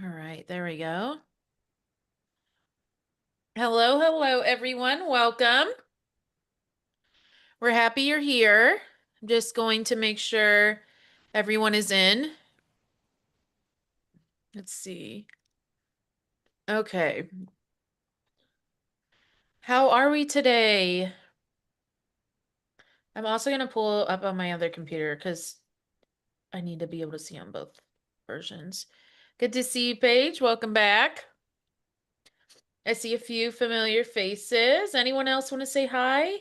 All right, there we go. Hello, everyone. Welcome. We're happy you're here. I'm just going to make sure everyone is in. Let's see. Okay. How are we today? I'm also going to pull up on my other computer because I need to be able to see on both versions. Good to see you, Paige. Welcome back. I see a few familiar faces. Anyone else want to say hi?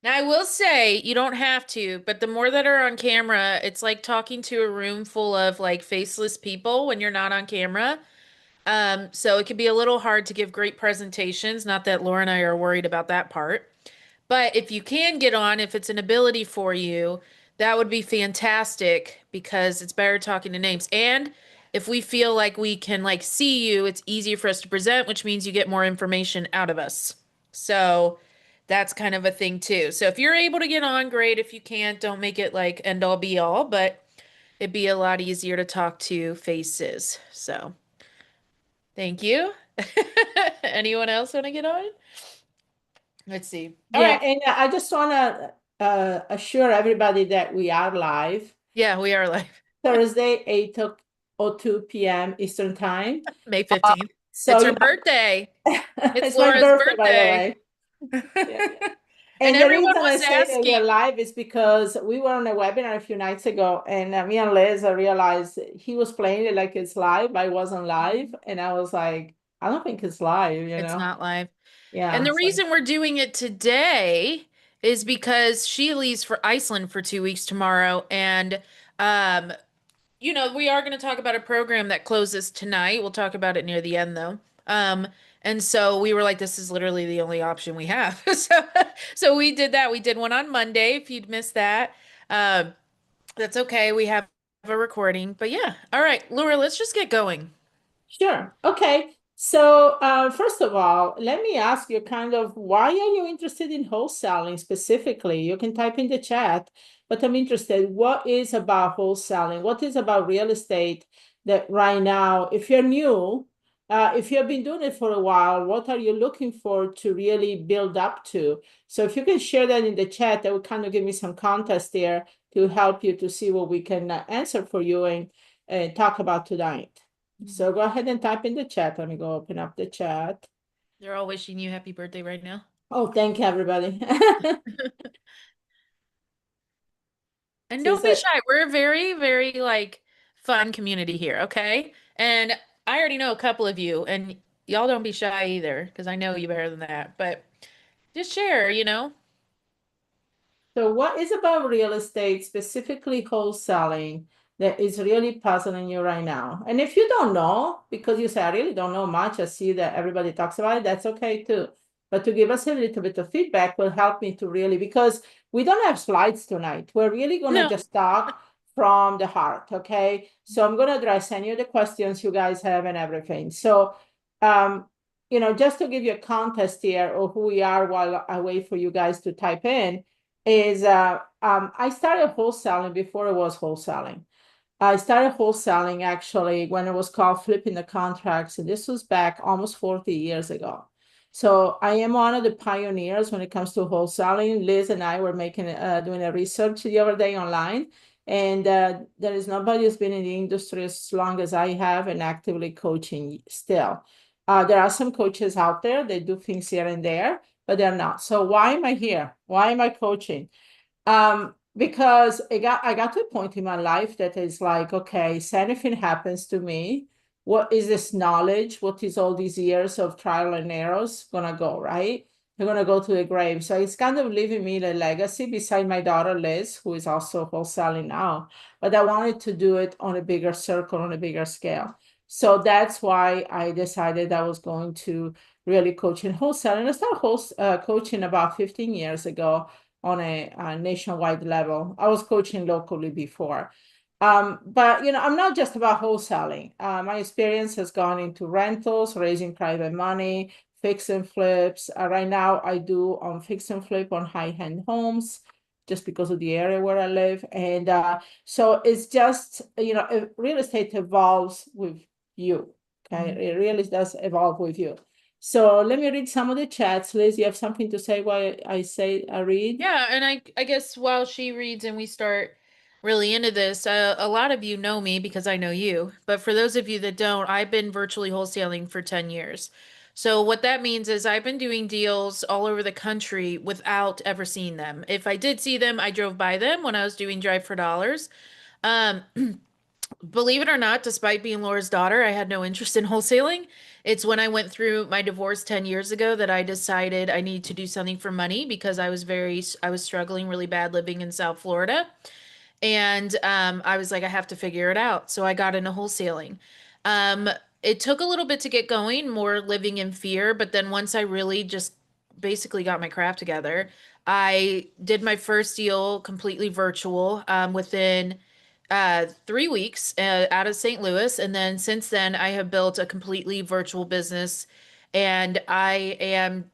Now, I will say you don't have to, but the more that are on camera, it's like talking to a room full of like faceless people when you're not on camera. So it can be a little hard to give great presentations. Not that Laura and I are worried about that part. But if you can get on, if it's an ability for you, that would be fantastic because it's better talking to names. And if we feel like we can like see you, it's easier for us to present, which means you get more information out of us. So that's kind of a thing too. So if you're able to get on, great. If you can't, don't make it like end all be all, but it'd be a lot easier to talk to faces. So thank you. Anyone else want to get on? Let's see. All Yeah, right. and I just want to assure everybody that we are live Yeah, we are live. Thursday, 8:02 p.m. Eastern Time. May Uh, 15th. so, It's her birthday. It's it's my Laura's birthday, by the birthday. way. Yeah, yeah. And And the everyone reason I was say that asking. we're live is because we were on a webinar a few nights ago, and me and Liz realized he was playing it like it's live. I wasn't live, and I was like, I don't think it's live, you It's know? not live. And Yeah. the So, reason we're doing it today is because she leaves for Iceland for 2 weeks tomorrow. And, um, we are going to talk about a program that closes tonight. We'll talk about it near the end, though. And so we were like, this is literally the only option we have. So we did that. We did one on Monday. If you'd missed that, um, that's okay. We have a recording. But yeah. All right, Laura, let's just get going. sure. Okay. So, first of all, let me ask you kind of why are you interested in wholesaling specifically? You can type in the chat, but I'm interested. What is about wholesaling? What is about real estate that right now, if you're new, if you've been doing it for a while, what are you looking for to really build up to? So, if you can share that in the chat, that would kind of give me some context there to help you to see what we can answer for you and talk about tonight. So go ahead and type in the chat. Let me go open up the chat. They're all wishing you happy birthday right now. Oh, thank you, everybody. And Since don't be shy. We're a very, very like fun community here, okay? And I already know a couple of you, and y'all don't be shy either, because I know you better than that. But just share. So what is about real estate, specifically wholesaling, that is really puzzling you right now? And if you don't know, because you say, I really don't know much, I see that everybody talks about it, that's okay too. But to give us a little bit of feedback will help me to really, because we don't have slides tonight. We're really going to No. just talk from the heart, okay? So I'm going to address any of the questions you guys have and everything. So, um, just to give you a context here of who we are while I wait for you guys to type in, is I started wholesaling before it was wholesaling. I started wholesaling actually when it was called flipping the contracts, and this was back almost 40 years ago. So I am one of the pioneers when it comes to wholesaling. Liz and I were doing a research the other day online, and there is nobody who's been in the industry as long as I have and actively coaching still. There are some coaches out there, they do things here and there, but they're not. So why am I here? Why am I coaching? Because I got to a point in my life that is like, okay, so anything happens to me, what is this knowledge? What is all these years of trial and errors gonna go, right? They're gonna go to the grave. So it's kind of leaving me a legacy beside my daughter Liz, who is also wholesaling now. But I wanted to do it on a bigger circle, on a bigger scale. So that's why I decided I was going to really coach in wholesale. And I started coaching about 15 years ago on a nationwide level. I was coaching locally before. But I'm not just about wholesaling. My experience has gone into rentals, raising private money, fix and flips. Right now, I do on fix and flip on high-end homes. just because of the area where I live. And so it's just, real estate evolves with you. Okay. Mhm. It really does evolve with you. So let me read some of the chats. Liz, you have something to say while I read? Yeah, and I guess while she reads and we start really into this, a lot of you know me because I know you. But for those of you that don't, I've been virtually wholesaling for 10 years. So what that means is I've been doing deals all over the country without ever seeing them. If I did see them, I drove by them when I was doing Drive for Dollars. Um, Believe it or not, despite being Laura's daughter, I had no interest in wholesaling. It's when I went through my divorce 10 years ago that I decided I need to do something for money because I was struggling really bad living in South Florida. And I was like, I have to figure it out. So I got into wholesaling. Um, it took a little bit to get going, more living in fear. But then once I really just basically got my crap together, I did my first deal completely virtual within 3 weeks out of St. Louis. And then since then, I have built a completely virtual business and I am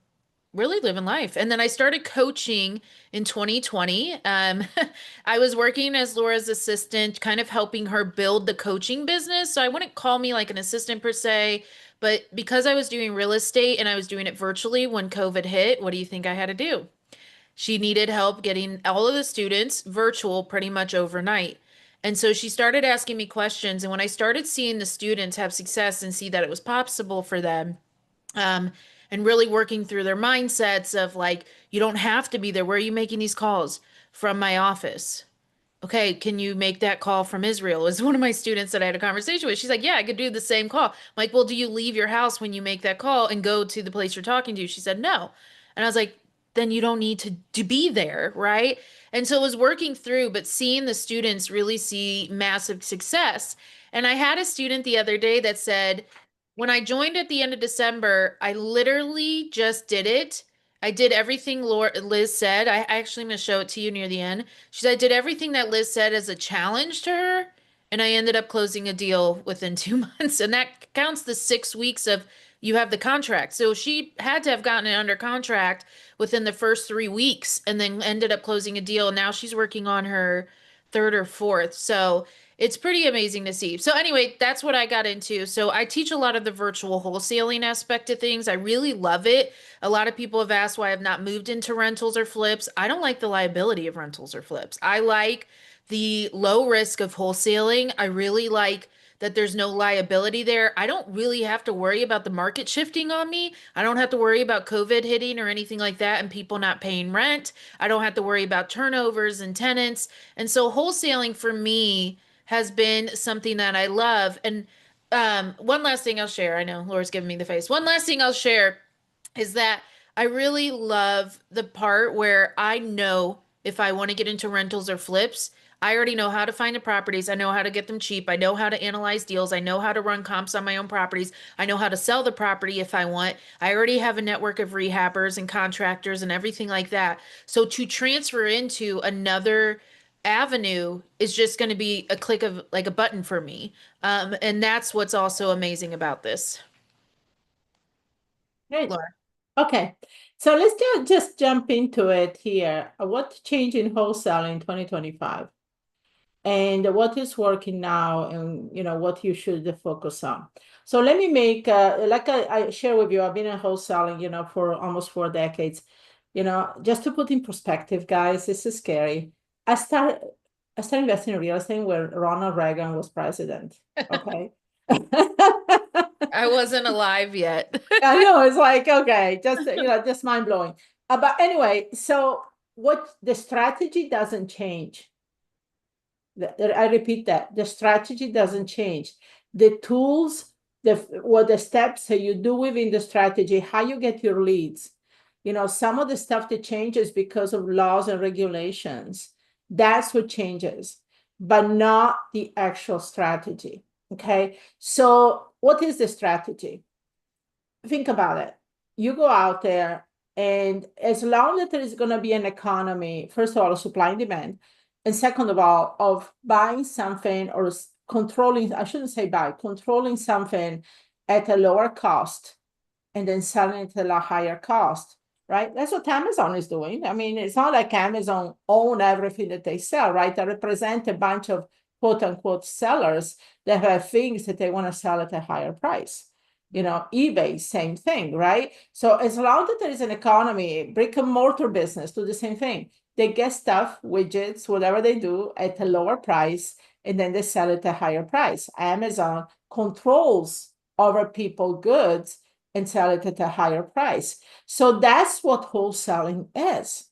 really living life. And then I started coaching in 2020. I was working as Laura's assistant, kind of helping her build the coaching business. So I wouldn't call me like an assistant per se, but because I was doing real estate and I was doing it virtually when COVID hit, what do you think I had to do? She needed help getting all of the students virtual pretty much overnight. And so she started asking me questions. And when I started seeing the students have success and see that it was possible for them, um, and really working through their mindsets of like, you don't have to be there. Where are you making these calls? From my office. Okay, can you make that call from Israel? Is one of my students that I had a conversation with. She's like, yeah, I could do the same call. I'm like, well, do you leave your house when you make that call and go to the place you're talking to? She said, no. And I was like, then you don't need to be there, right? And so it was working through, but seeing the students really see massive success. And I had a student the other day that said, when I joined at the end of December, I literally just did it. I did everything Liz said. I actually am going to show it to you near the end. She said, I did everything that Liz said as a challenge to her, and I ended up closing a deal within 2 months. And that counts the 6 weeks of you have the contract. So she had to have gotten it under contract within the first 3 weeks and then ended up closing a deal. Now she's working on her third or fourth. So it's pretty amazing to see. So anyway, that's what I got into. So I teach a lot of the virtual wholesaling aspect of things. I really love it. A lot of people have asked why I've not moved into rentals or flips. I don't like the liability of rentals or flips. I like the low risk of wholesaling. I really like that there's no liability there. I don't really have to worry about the market shifting on me. I don't have to worry about COVID hitting or anything like that and people not paying rent. I don't have to worry about turnovers and tenants. And so wholesaling for me has been something that I love. And one last thing I'll share. I know Laura's giving me the face. One last thing I'll share is that I really love the part where I know if I want to get into rentals or flips, I already know how to find the properties. I know how to get them cheap. I know how to analyze deals. I know how to run comps on my own properties. I know how to sell the property if I want. I already have a network of rehabbers and contractors and everything like that. So to transfer into another avenue is just going to be a click of like a button for me. And that's what's also amazing about this. Great. Laura. Okay. So let's just jump into it here. What changed in wholesale in 2025? And what is working now and what you should focus on. So let me make like I share with you, I've been in wholesaling for almost 4 decades. Just to put in perspective, guys, this is scary. I started investing in real estate when Ronald Reagan was president. Okay. I wasn't alive yet. I know, it's like, okay, just mind blowing. But anyway, so what the strategy doesn't change. I repeat that the strategy doesn't change. The tools, what the steps that you do within the strategy, how you get your leads. Some of the stuff that changes because of laws and regulations. That's what changes, but not the actual strategy. Okay. So what is the strategy? Think about it. You go out there, and as long as there is going to be an economy, first of all, supply and demand, and second of all, of buying something or controlling, I shouldn't say buy, controlling something at a lower cost and then selling it at a higher cost, right? That's what Amazon is doing. I mean, it's not like Amazon own everything that they sell, right? They represent a bunch of quote unquote sellers that have things that they want to sell at a higher price. eBay, same thing, right? So as long as there is an economy, brick and mortar business do the same thing. They get stuff, widgets, whatever they do at a lower price, and then they sell it at a higher price. Amazon controls over people goods and sell it at a higher price. So that's what wholesaling is.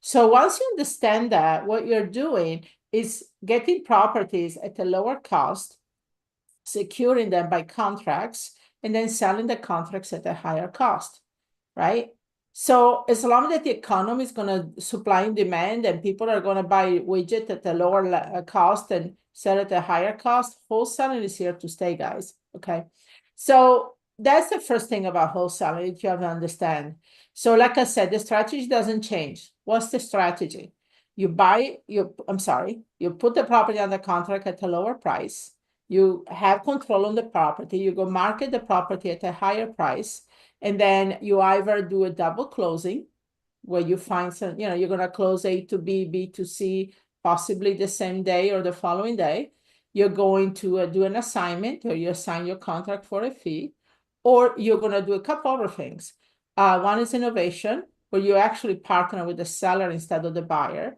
So once you understand that, what you're doing is getting properties at a lower cost, securing them by contracts, and then selling the contracts at a higher cost, right? So as long as the economy is going to supply and demand and people are going to buy widget at a lower cost and sell at a higher cost, wholesaling is here to stay, guys. Okay. So that's the first thing about wholesaling that you have to understand. So like I said, the strategy doesn't change. What's the strategy? You put the property under contract at a lower price. You have control on the property. You go market the property at a higher price. And then you either do a double closing where you find some, you're going to close A to B, B to C, possibly the same day or the following day. You're going to do an assignment or you assign your contract for a fee, or you're going to do a couple other things. One is innovation, where you actually partner with the seller instead of the buyer.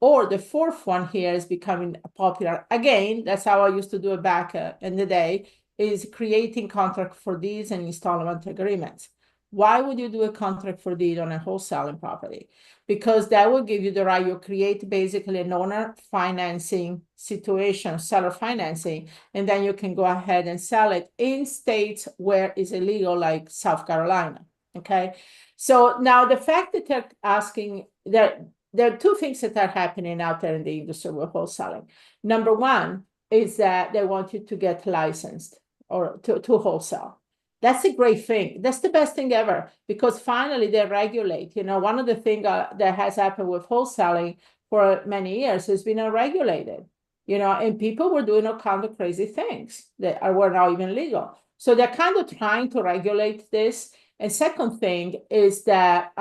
Or the fourth one here is becoming popular. Again, that's how I used to do it back in the day, is creating contract for deeds and installment agreements. Why would you do a contract for deed on a wholesaling property? Because that will give you the right. You create basically an owner financing situation, seller financing, and then you can go ahead and sell it in states where it's illegal, like South Carolina. Okay. So now the fact that they're asking that there are two things that are happening out there in the industry with wholesaling. Number one is that they want you to get licensed or to wholesale. That's a great thing. That's the best thing ever because finally they regulate. One of the things that has happened with wholesaling for many years has been unregulated. And people were doing all kinds of crazy things that were not even legal. So they're kind of trying to regulate this. And second thing is that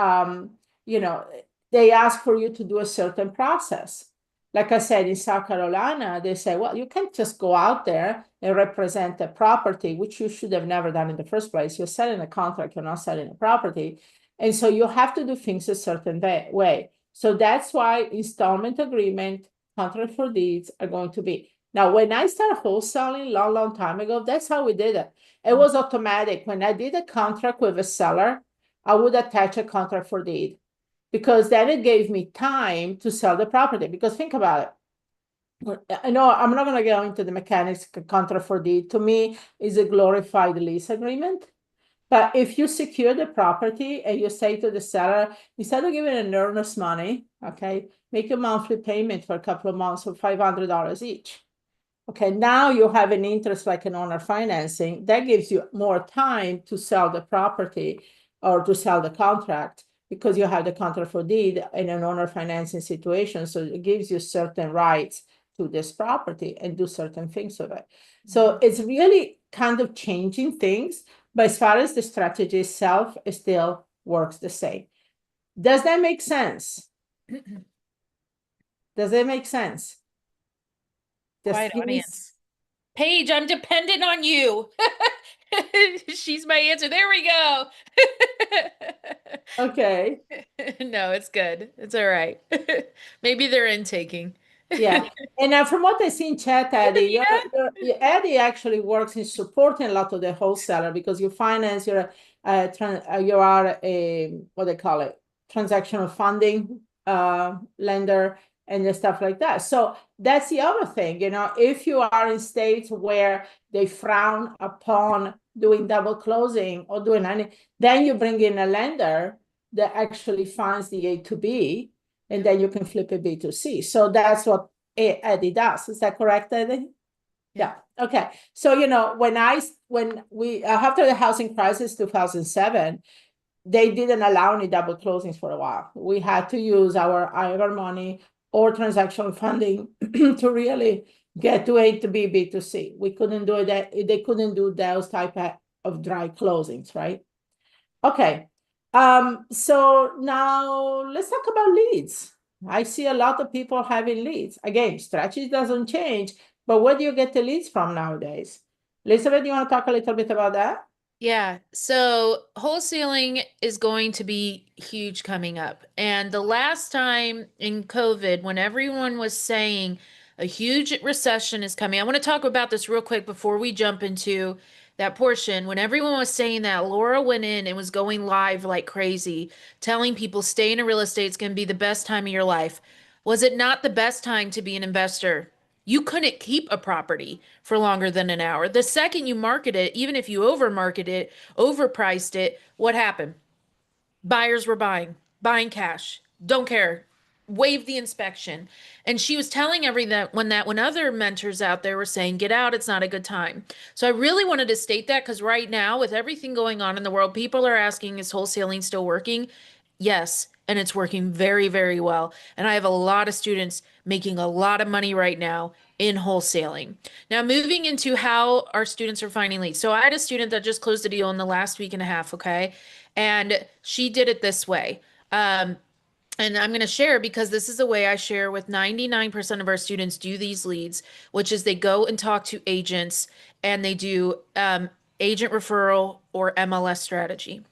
they ask for you to do a certain process. Like I said, in South Carolina, they say, well, you can't just go out there and represent a property, which you should have never done in the first place. You're selling a contract, you're not selling a property. And so you have to do things a certain way. So that's why installment agreement, contract for deeds are going to be. Now, when I started wholesaling long, long time ago, that's how we did it. It was automatic. When I did a contract with a seller, I would attach a contract for deed because then it gave me time to sell the property. Because think about it. I know I'm not going to go into the mechanics contract for deed. To me, is a glorified lease agreement. But if you secure the property and you say to the seller, instead of giving an earnest money, okay, make a monthly payment for a couple of months of $500 each. Okay, now you have an interest like an owner financing. That gives you more time to sell the property or to sell the contract because you have the contract for deed in an owner financing situation. So it gives you certain rights to this property and do certain things with it. So it's really kind of changing things, but as far as the strategy itself, it still works the same. Does that make sense? Does that make sense? Just Quiet give me. audience. Paige, I'm dependent on you. She's my answer. There we go. Okay. No, it's good. It's all right. Maybe they're intaking. Yeah. And from what I see in chat, Eddie, Eddie actually works in supporting a lot of the wholesaler because you finance you are a what they call it, transactional funding lender and stuff like that. So that's the other thing, if you are in states where they frown upon doing double closing or doing any, then you bring in a lender that actually funds the A to B and then you can flip a B to C. So that's what Eddie does. Is that correct, Eddie? Yeah. Okay. So, when we, after the housing crisis, 2007, they didn't allow any double closings for a while. We had to use our money or transactional funding to really get to A to B, B to C. We couldn't do that. They couldn't do those type of dry closings, right? Okay. So now let's talk about leads. I see a lot of people having leads. Again, strategy doesn't change, but where do you get the leads from nowadays? Elizabeth, you want to talk a little bit about that? Yeah, so wholesaling is going to be huge coming up. And the last time in COVID, when everyone was saying a huge recession is coming, I want to talk about this real quick before we jump into that portion. When everyone was saying that, Laura went in and was going live like crazy, telling people stay in real estate, it's going to be the best time of your life. Was it not the best time to be an investor? You couldn't keep a property for longer than an hour. The second you market it, even if you overmarket it, overpriced it, what happened? Buyers were buying cash. Don't care. Waive the inspection. And she was telling when other mentors out there were saying, get out, it's not a good time. So I really wanted to state that because right now, with everything going on in the world, people are asking, is wholesaling still working? Yes, and it's working very, very well. And I have a lot of students making a lot of money right now in wholesaling. Now, moving into how our students are finding leads. So I had a student that just closed a deal in the last week and a half, okay? And she did it this way. Um, and I'm going to share because this is the way I share with 99% of our students do these leads, which is they go and talk to agents and they do agent referral or MLS strategy.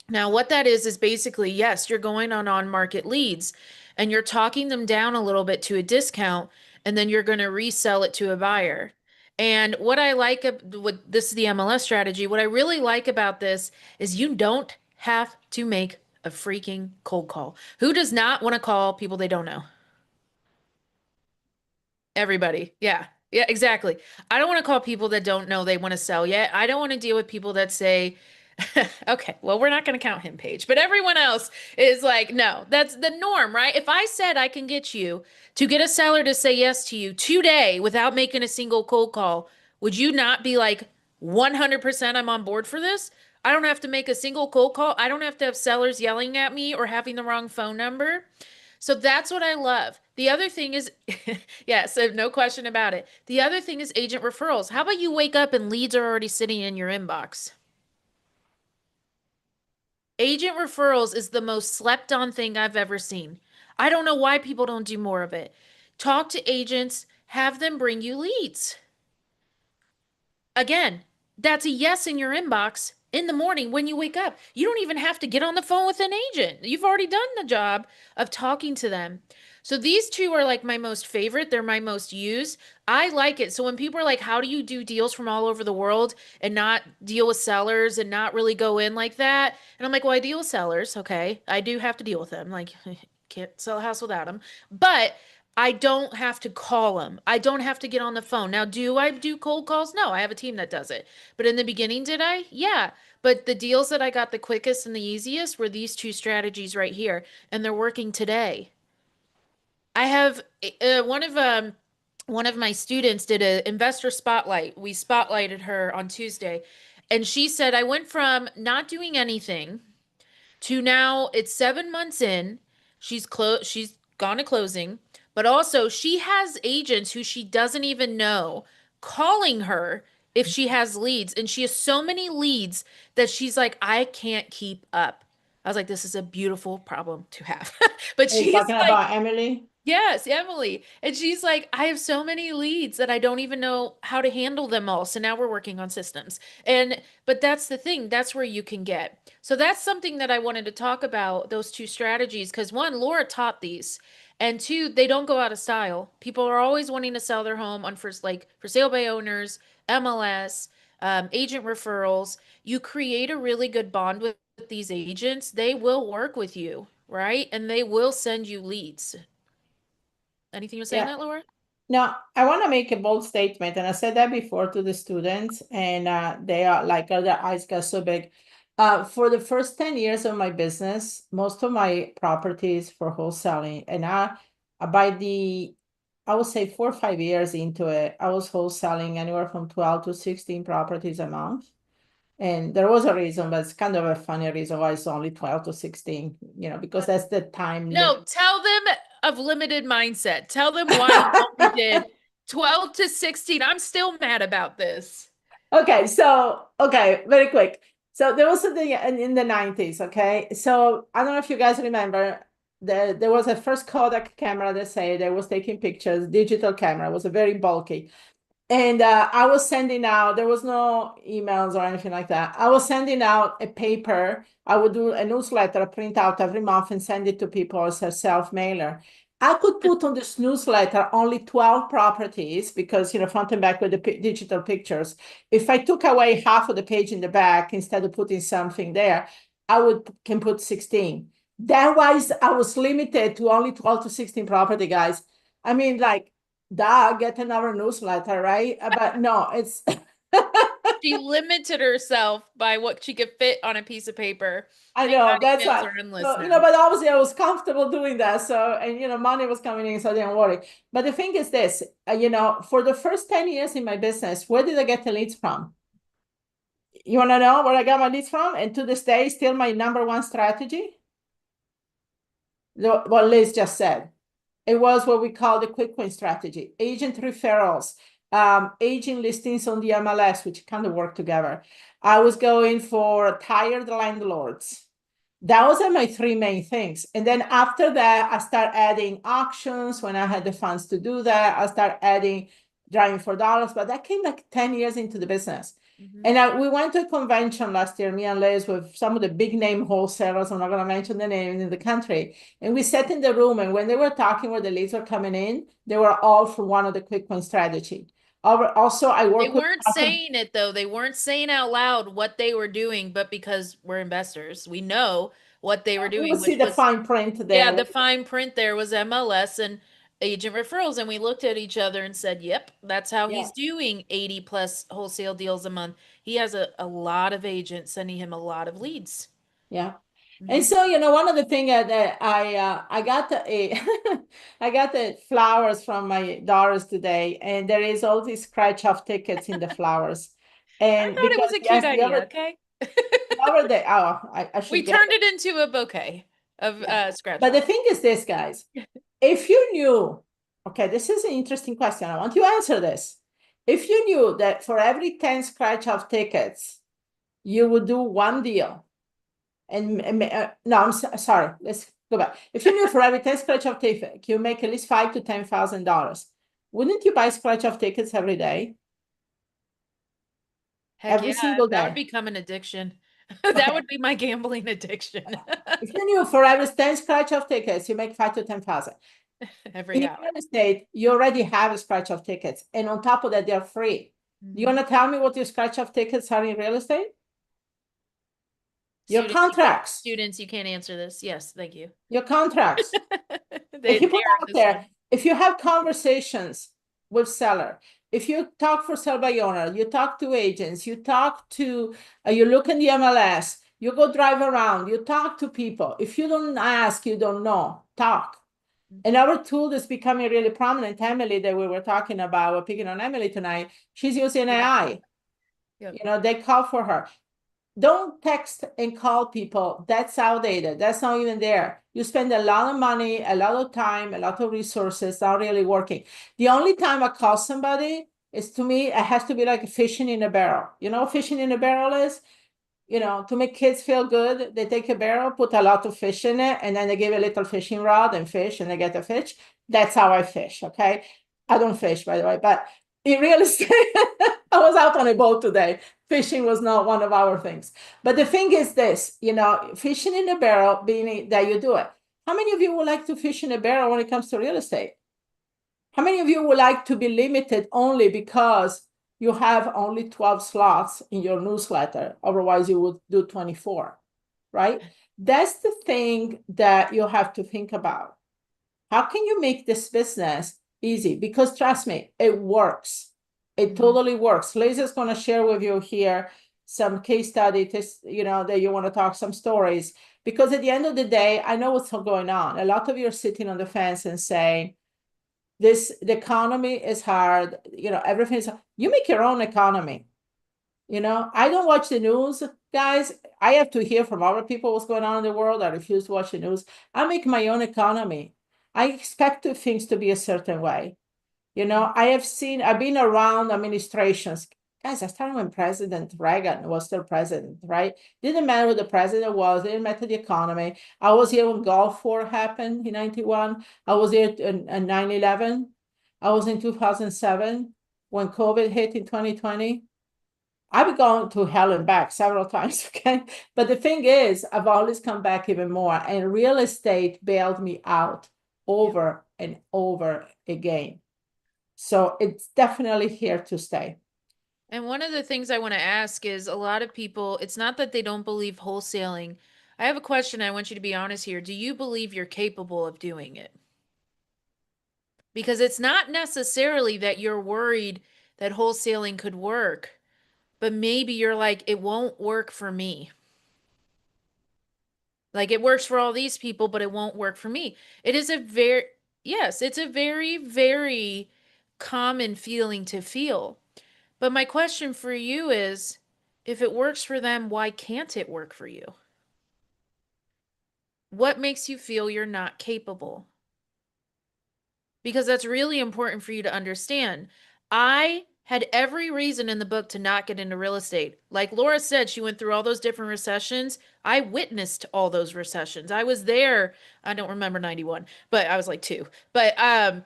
Now, what that is basically, yes, you're going on market leads and you're talking them down a little bit to a discount, and then you're going to resell it to a buyer. And what I like, what this is the MLS strategy. What I really like about this is you don't have to make a freaking cold call. Who does not want to call people they don't know? Everybody. Yeah. Yeah, exactly. I don't want to call people that don't know they want to sell yet. I don't want to deal with people that say, okay, well, we're not going to count him, Paige, but everyone else is like, no, that's the norm, right? If I said I can get you to get a seller to say yes to you today without making a single cold call, would you not be like 100% I'm on board for this? I don't have to make a single cold call. I don't have to have sellers yelling at me or having the wrong phone number. So that's what I love. The other thing is, yes, no question about it. The other thing is agent referrals. How about you wake up and leads are already sitting in your inbox? Agent referrals is the most slept on thing I've ever seen. I don't know why people don't do more of it. Talk to agents, have them bring you leads. Again, that's a yes in your inbox in the morning when you wake up. You don't even have to get on the phone with an agent. You've already done the job of talking to them. So these two are like my most favorite. They're my most used. I like it. So when people are like, how do you do deals from all over the world and not deal with sellers and not really go in like that? And I'm like, well, I deal with sellers. Okay. I do have to deal with them. Like, can't sell a house without them. But I don't have to call them. I don't have to get on the phone. Now, do I do cold calls? No, I have a team that does it. But in the beginning, did I? Yeah. But the deals that I got the quickest and the easiest were these two strategies right here, and they're working today. I have one of my students did an investor spotlight. We spotlighted her on Tuesday, and she said I went from not doing anything to now it's 7 months in. She's gone to closing, but also she has agents who she doesn't even know calling her if she has leads. And she has so many leads that she's like, I can't keep up. I was like, this is a beautiful problem to have. But Are you she's talking like, about Emily? yes, Emily. And she's like, I have so many leads that I don't even know how to handle them all. So now we're working on systems. But that's the thing, that's where you can get. So that's something that I wanted to talk about, those two strategies, because one, Laura taught these. And two, they don't go out of style. People are always wanting to sell their home on first, like for sale by owners, MLS, agent referrals. You create a really good bond with these agents, they will work with you, right? And they will send you leads. Anything you say on Yeah. that, Laura? Now, I want to make a bold statement, and I said that before to the students, and they are like, their eyes got so big. For the first 10 years of my business, most of my properties for wholesaling, and by I would say 4 or 5 years into it, I was wholesaling anywhere from 12 to 16 properties a month. And there was a reason, but it's kind of a funny reason why it's only 12 to 16, because that's the time limit. No, tell them of limited mindset. Tell them why you only did 12 to 16. I'm still mad about this. Okay, so okay, very quick. So there was something in the 90s, okay? So I don't know if you guys remember, there was a first Kodak camera that say they was taking pictures, digital camera, it was a very bulky. And I was sending out, there was no emails or anything like that. I was sending out a paper. I would do a newsletter, a print out every month and send it to people as a self mailer. I could put on this newsletter only 12 properties because, front and back with the digital pictures. If I took away half of the page in the back instead of putting something there, can put 16. That was, I was limited to only 12 to 16 property, guys. I mean, like, get another newsletter, right? But no, it's She limited herself by what she could fit on a piece of paper. I Thank know God that's emails why. are endless So, now. but obviously I was comfortable doing that. So, and money was coming in, so I didn't worry. But the thing is this, for the first 10 years in my business, where did I get the leads from? You want to know where I got my leads from? And to this day, still my number one strategy, what Liz just said. It was what we call the quick win strategy, agent referrals, agent listings on the MLS, which kind of work together. I was going for tired landlords. That was my three main things. And then after that, I start adding auctions when I had the funds to do that. I start adding driving for dollars, but that came like 10 years into the business. Mhm. And we went to a convention last year, me and Liz, with some of the big name wholesalers. I'm not going to mention the name in the country. And we sat in the room, and when they were talking where the leads were coming in, they were all for one of the quick win strategy. Also, I They work with weren't saying it though. They weren't saying out loud what they were doing, but because we're investors, we know what they were we will doing, see which the was, fine print yeah, there. the fine print there was MLS and agent referrals. And we looked at each other and said, yep, that's how Yeah, he's doing 80 plus wholesale deals a month. He has a lot of agents sending him a lot of leads. yeah. And Hmm. so, one of the things that I got I got the flowers from my daughters today, and there is all these scratch off tickets in the flowers. I And thought it was because a cute yes, idea, okay? the other day, oh, I We should get turned it into a bouquet of yeah. scratch But the off. thing is this, guys, if you knew, okay, this is an interesting question. I want you to answer this. If you knew that for every 10 scratch off tickets, you would do one deal, no, sorry. Let's go back. If you knew for every 10 scratch off tickets, you make at least five to $10,000. Wouldn't you buy scratch off tickets every day, Heck every yeah, single that would day? become an addiction. That Okay. would be my gambling addiction If you knew for every 10 scratch off tickets, you make five to 10,000. In every hour. real estate, you already have a scratch off tickets, and on top of that, they're free. Do you Mhm. want to tell me what your scratch off tickets are in real estate? Your Students, contracts, students, you can't answer this. Yes, thank you. your contracts. They If you put are out this one. there, if you have conversations with seller, if you talk for sale by owner, you talk to agents, you talk to, you look in the MLS, you go drive around, you talk to people. If you don't ask, you don't know. Talk. Mhm. Another tool that's becoming really prominent, Emily, that we were talking about, we're picking on Emily tonight, she's using Yeah. AI. Yep. They call for her. Don't text and call people. That's outdated. That's not even there. You spend a lot of money, a lot of time, a lot of resources, not really working. The only time I call somebody is, to me, it has to be like fishing in a barrel. You know what fishing in a barrel is? To make kids feel good, they take a barrel, put a lot of fish in it, and then they give a little fishing rod and fish, and they get a fish. That's how I fish. Okay. I don't fish, by the way, but in real estate, I was out on a boat today. Fishing was not one of our things. But the thing is this, fishing in a barrel, being that you do it. How many of you would like to fish in a barrel when it comes to real estate? How many of you would like to be limited only because you have only 12 slots in your newsletter? Otherwise, you would do 24, right? That's the thing that you have to think about. How can you make this business easy? Because trust me, it works. It Mhm. totally works. Lisa's going to share with you here some case study, that you want to talk some stories. Because at the end of the day, I know what's going on. A lot of you are sitting on the fence and saying, the economy is hard, everything's, you make your own economy. I don't watch the news, guys. I have to hear from other people what's going on in the world. I refuse to watch the news. I make my own economy. I expect things to be a certain way. Mhm. I've been around administrations. guys, I started when President Reagan was still president, right? Didn't matter who the president was, didn't matter the economy. I was here when Gulf War happened in 91. I was here in 9/11. I was in 2007 when COVID hit in 2020. I've gone to hell and back several times, okay? But the thing is, I've always come back even more, and real estate bailed me out Yeah. over and over again. So it's definitely here to stay. And one of the things I want to ask is a lot of people, it's not that they don't believe wholesaling. I have a question. I want you to be honest here. Do you believe you're capable of doing it? Because it's not necessarily that you're worried that wholesaling could work, but maybe you're like, it won't work for me. Like it works for all these people, but it won't work for me. It is a very, yes, it's a very, very common feeling to feel. But my question for you is, if it works for them, why can't it work for you? What makes you feel you're not capable? Because that's really important for you to understand. I had every reason in the book to not get into real estate. Like Laura said, she went through all those different recessions. I witnessed all those recessions. I was there. I don't remember 91, but I was like 2. But I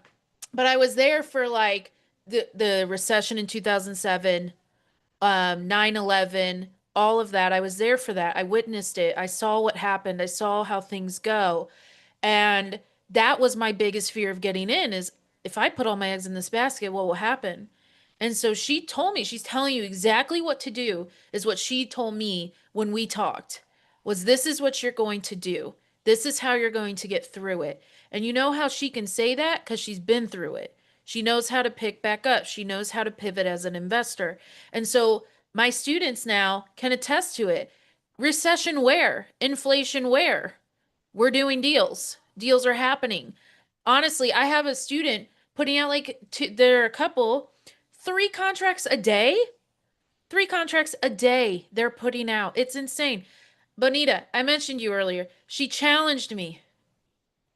was there for like the recession in 2007, 9/11, all of that. I was there for that. I witnessed it. I saw what happened. I saw how things go. And that was my biggest fear of getting in is if I put all my eggs in this basket, what will happen? And so she told me, she's telling you exactly what to do, is what she told me when we talked. Was this is what you're going to do. This is how you're going to get through it. And you know how she can say that? Because she's been through it. She knows how to pick back up. She knows how to pivot as an investor. And so my students now can attest to it. Recession where? Inflation where? We're doing deals. Deals are happening. Honestly, I have a student putting out like there are a couple, 3 contracts a day. 3 contracts a day they're putting out. It's insane. Bonita, I mentioned you earlier. She challenged me.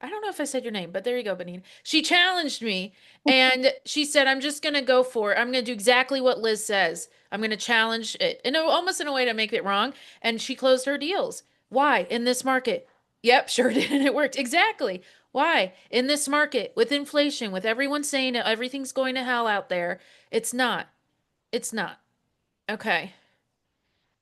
I don't know if I said your name, but there you go, Bonita. She challenged me and she said, I'm just going to go for it. I'm going to do exactly what Liz says. I'm going to challenge it, and almost in a way to make it wrong. And she closed her deals. Why? In this market. Yep, sure did. And it worked. Exactly. Why? In this market, with inflation, with everyone saying that everything's going to hell out there, it's not. It's not. Okay.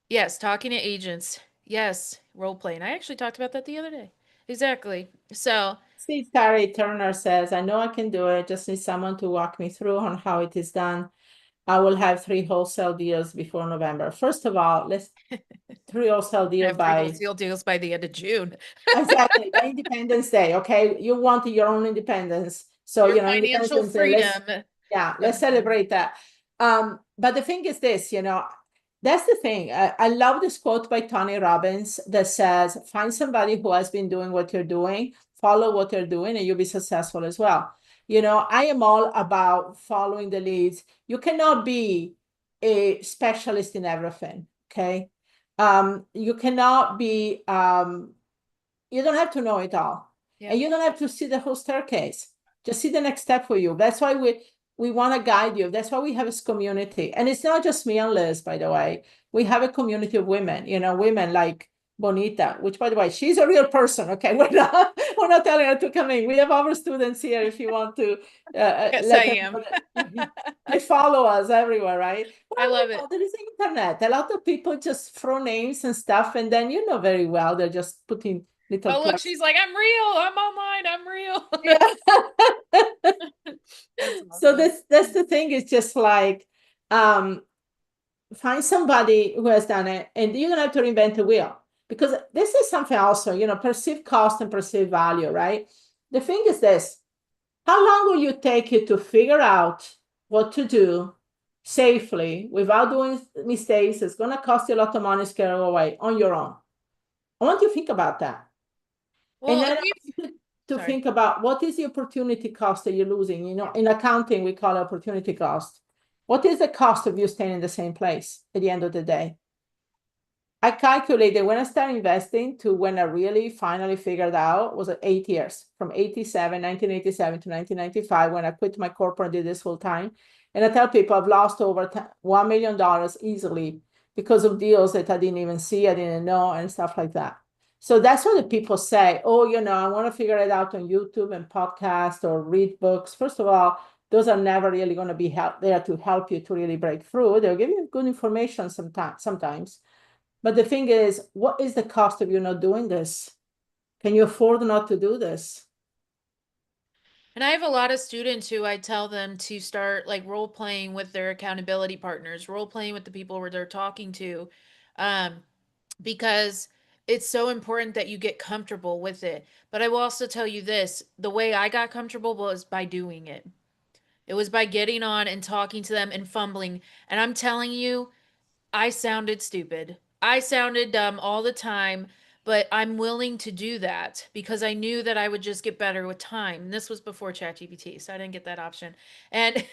Yes, talking to agents. Yes, role playing. I actually talked about that the other day. Exactly. So, See, Terry Turner says, I know I can do it. Just need someone to walk me through on how it is done. I will have 3 wholesale deals before November. First of all, let's 3 wholesale I deal have 3 by wholesale deals by the end of June. exactly by Independence Day. Okay, you want your own independence, so Your financial Independence Day. Let's freedom. yeah, let's Dun, dun. celebrate that. But the thing is this, that's the thing. I love this quote by Tony Robbins that says, "Find somebody who has been doing what you're doing, follow what they're doing, and you'll be successful as well." I am all about following the leads. You cannot be a specialist in everything. Okay, you cannot be you don't have to know it all. And Yep. you don't have to see the whole staircase. Just see the next step for you. That's why we want to guide you. That's why we have this community. And it's not just me and Liz, by the way. We have a community of women, women like Bonita, which by the way, she's a real person. Okay. We're not telling her to come in. We have our students here if you want to Yes, I let them am. know that they follow us everywhere, right? I Well, love it. there is the internet. A lot of people just throw names and stuff, and then you know very well they're just putting little Oh, look, plugs. she's like, I'm real. I'm online. I'm real. Yeah. That's So awesome. that's the thing. It's just like um, find somebody who has done it, and you don't have to reinvent the wheel because this is something also, perceived cost and perceived value, right? The thing is this: how long will you take you to figure out what to do safely without doing mistakes? It's going to cost you a lot of money, scare away on your own. I want you to think about that. And Well, then and I we've, want you to sorry. think about what is the opportunity cost that you're losing. In accounting, we call it opportunity cost. What is the cost of you staying in the same place at the end of the day? I calculated when I started investing to when I really finally figured out was 8 years, from 1987 to 1995, when I quit my corporate and did this full time. And I tell people I've lost over $1 million easily because of deals that I didn't even see, I didn't know, and stuff like that. So that's what the people say. Oh, I want to figure it out on YouTube and podcast or read books. First of all, those are never really going to be there to help you to really break through. They'll give you good information sometimes. But the thing is, what is the cost of you not doing this? Can you afford not to do this? And I have a lot of students who I tell them to start like role playing with their accountability partners, role playing with the people where they're talking to, um, because it's so important that you get comfortable with it. But I will also tell you this, the way I got comfortable was by doing it. It was by getting on and talking to them and fumbling. And I'm telling you, I sounded stupid. I sounded dumb all the time, but I'm willing to do that because I knew that I would just get better with time. And this was before ChatGPT, so I didn't get that option. And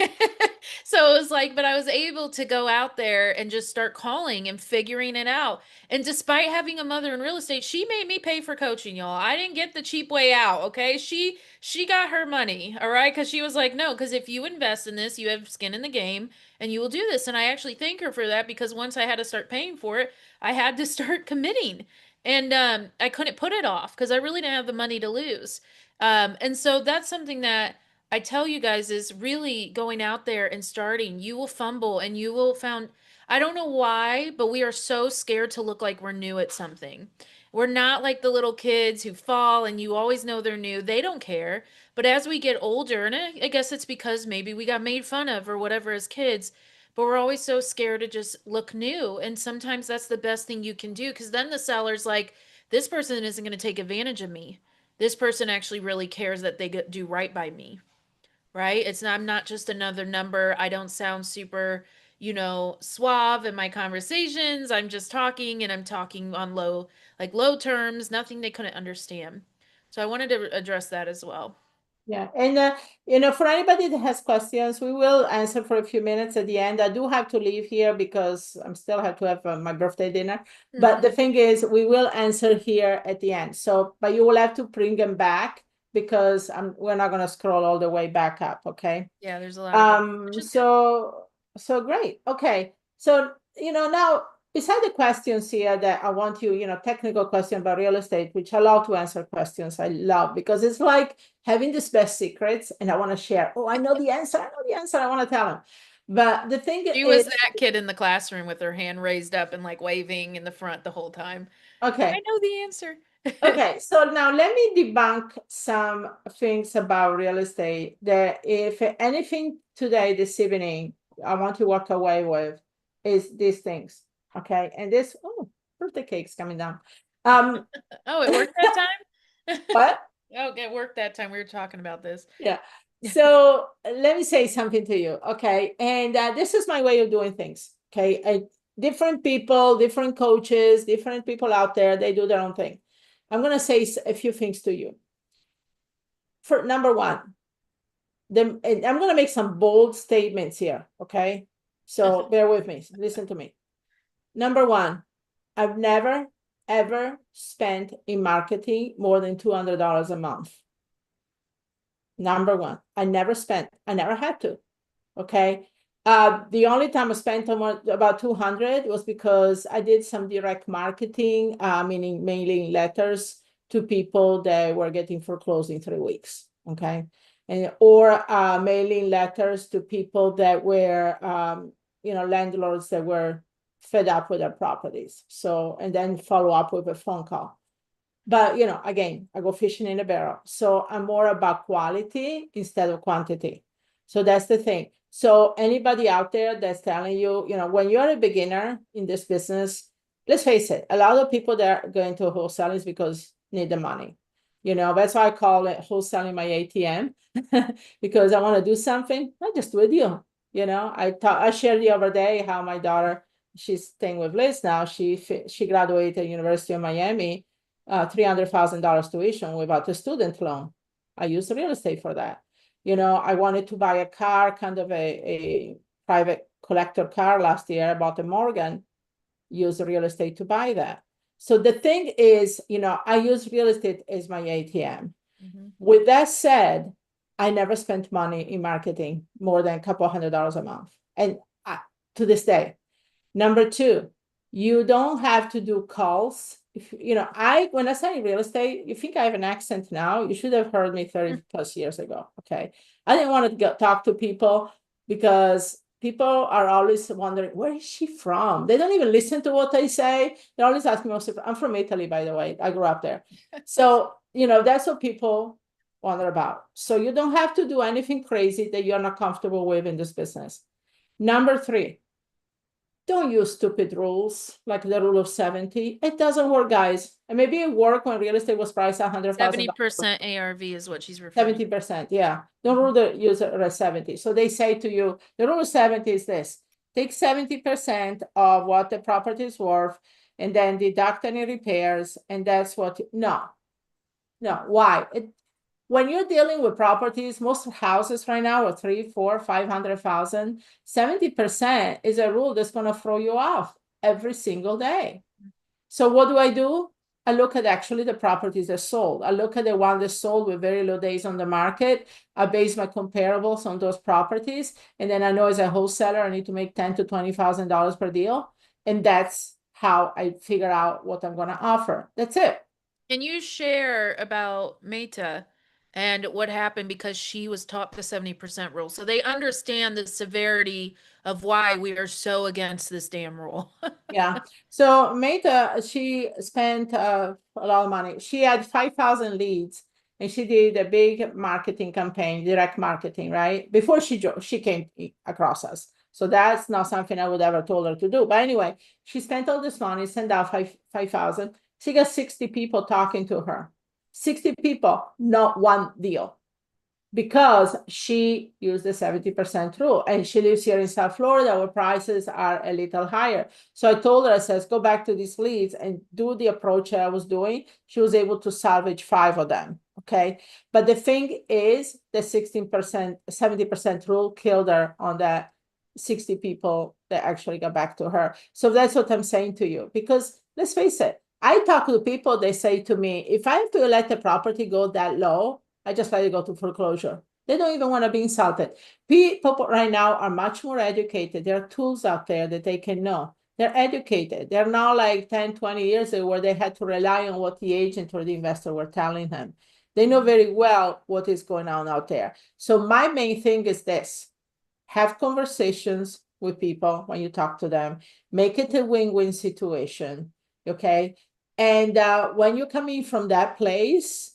so it was like, but I was able to go out there and just start calling and figuring it out. And despite having a mother in real estate, she made me pay for coaching, y'all. I didn't get the cheap way out, okay? She got her money, all right? Because she was like, no, because if you invest in this, you have skin in the game and you will do this. And I actually thank her for that because once I had to start paying for it, I had to start committing. And I couldn't put it off because I really didn't have the money to lose. And so that's something that I tell you guys is really going out there and starting. You will fumble and you will found I don't know why, but we are so scared to look like we're new at something. We're not like the little kids who fall and you always know they're new. They don't care. But as we get older, and I guess it's because maybe we got made fun of or whatever as kids, but we're always so scared to just look new. And sometimes that's the best thing you can do because then the seller's like, this person isn't going to take advantage of me. This person actually really cares that they do right by me, right? It's not, I'm not just another number. I don't sound super, suave in my conversations. I'm just talking and I'm talking on low terms, nothing they couldn't understand. So I wanted to address that as well. Yeah, and for anybody that has questions, we will answer for a few minutes at the end. I do have to leave here because I'm still have to have my birthday dinner. But the thing is, we will answer here at the end. So, but you will have to bring them back because we're not going to scroll all the way back up. Okay. Yeah, there's a lot of questions, which Um, is good. so so great. Okay. So, now beside the questions here that I want you, technical question about real estate, which I love to answer questions. I love because it's like having these best secrets and I want to share. Oh, I know the answer. I know the answer. I want to tell them. But the thing She was is, that kid in the classroom with her hand raised up and like waving in the front the whole time. I okay. know the answer. Okay, so now let me debunk some things about real estate that if anything today, this evening, I want to walk away with is these things. Okay. And birthday cake's coming down. Um, Oh, it worked that time? what? Oh, it worked that time. We were talking about this. Yeah. So let me say something to you. Okay. And this is my way of doing things. Okay. Different people, different coaches, different people out there, they do their own thing. I'm going to say a few things to you. For number one, and I'm going to make some bold statements here. Okay. So bear with me. Listen to me. Number one, I've never, ever spent in marketing more than $200 a month. Number one, I never had to. Okay. The only time I spent about 200 was because I did some direct marketing, meaning mailing letters to people that were getting foreclosed in 3 weeks. Okay. Or mailing letters to people that were, landlords that were fed up with their properties. So, and then follow up with a phone call. But, again, I go fishing in a barrel. So I'm more about quality instead of quantity. So that's the thing. So anybody out there that's telling you, when you're a beginner in this business, let's face it, a lot of people that are going to wholesaling is because need the money. That's why I call it wholesaling my ATM because I want to do something, not just with you. I shared the other day how my daughter, she's staying with Liz now. She graduated at University of Miami, $300,000 tuition without a student loan. I used real estate for that. I wanted to buy a car, kind of a private collector car last year. I bought a Morgan. use real estate to buy that. So the thing is, I use real estate as my ATM. Mhm. With that said, I never spent money in marketing more than a couple $100 a month. And to this day. Number two, you don't have to do calls. If when I say real estate, you think I have an accent now. You should have heard me 30 plus years ago. Okay. I didn't want to talk to people because people are always wondering, where is she from? They don't even listen to what I say. They always ask me, I'm from Italy, by the way. I grew up there. So, that's what people wonder about. So you don't have to do anything crazy that you're not comfortable with in this business. Number three, don't use stupid rules like the rule of 70. It doesn't work, guys. And maybe it worked when real estate was priced $100,000. 70% ARV is what she's referring 70%, yeah. Don't to. rule the user at 70. So they say to you, the rule of 70 is this: take 70% of what the property is worth and then deduct any repairs. And that's what, no, no. Why? When you're dealing with properties, most houses right now are 3, 4, 500,000. 70% is a rule that's going to throw you off every single day. So what do? I look at actually the properties that sold. I look at the one that sold with very low days on the market. I base my comparables on those properties, and then I know as a wholesaler I need to make $10,000 to $20,000 per deal, and that's how I figure out what I'm going to offer. That's it. Can you share about Meta and what happened because she was taught the 70% rule? So they understand the severity of why we are so against this damn rule. Yeah. So Meta, she spent a lot of money. She had 5,000 leads and she did a big marketing campaign, direct marketing, right? Before she came across us. So that's not something I would ever told her to do. But anyway, she spent all this money, sent out 5,000. She got 60 people talking to her. 60 people, not one deal, because she used the 70% rule and she lives here in South Florida where prices are a little higher. So I told her, I says, go back to these leads and do the approach I was doing. She was able to salvage 5 of them. Okay. But the thing is the 16%, 70% rule killed her on that 60 people that actually got back to her. So that's what I'm saying to you, because let's face it, I talk to people, they say to me, if I have to let the property go that low, I just let it go to foreclosure. They don't even want to be insulted. People right now are much more educated. There are tools out there that they can know. They're educated. They're not like 10, 20 years ago where they had to rely on what the agent or the investor were telling them. They know very well what is going on out there. So my main thing is this: have conversations with people when you talk to them. Make it a win-win situation, okay? And when you're coming from that place,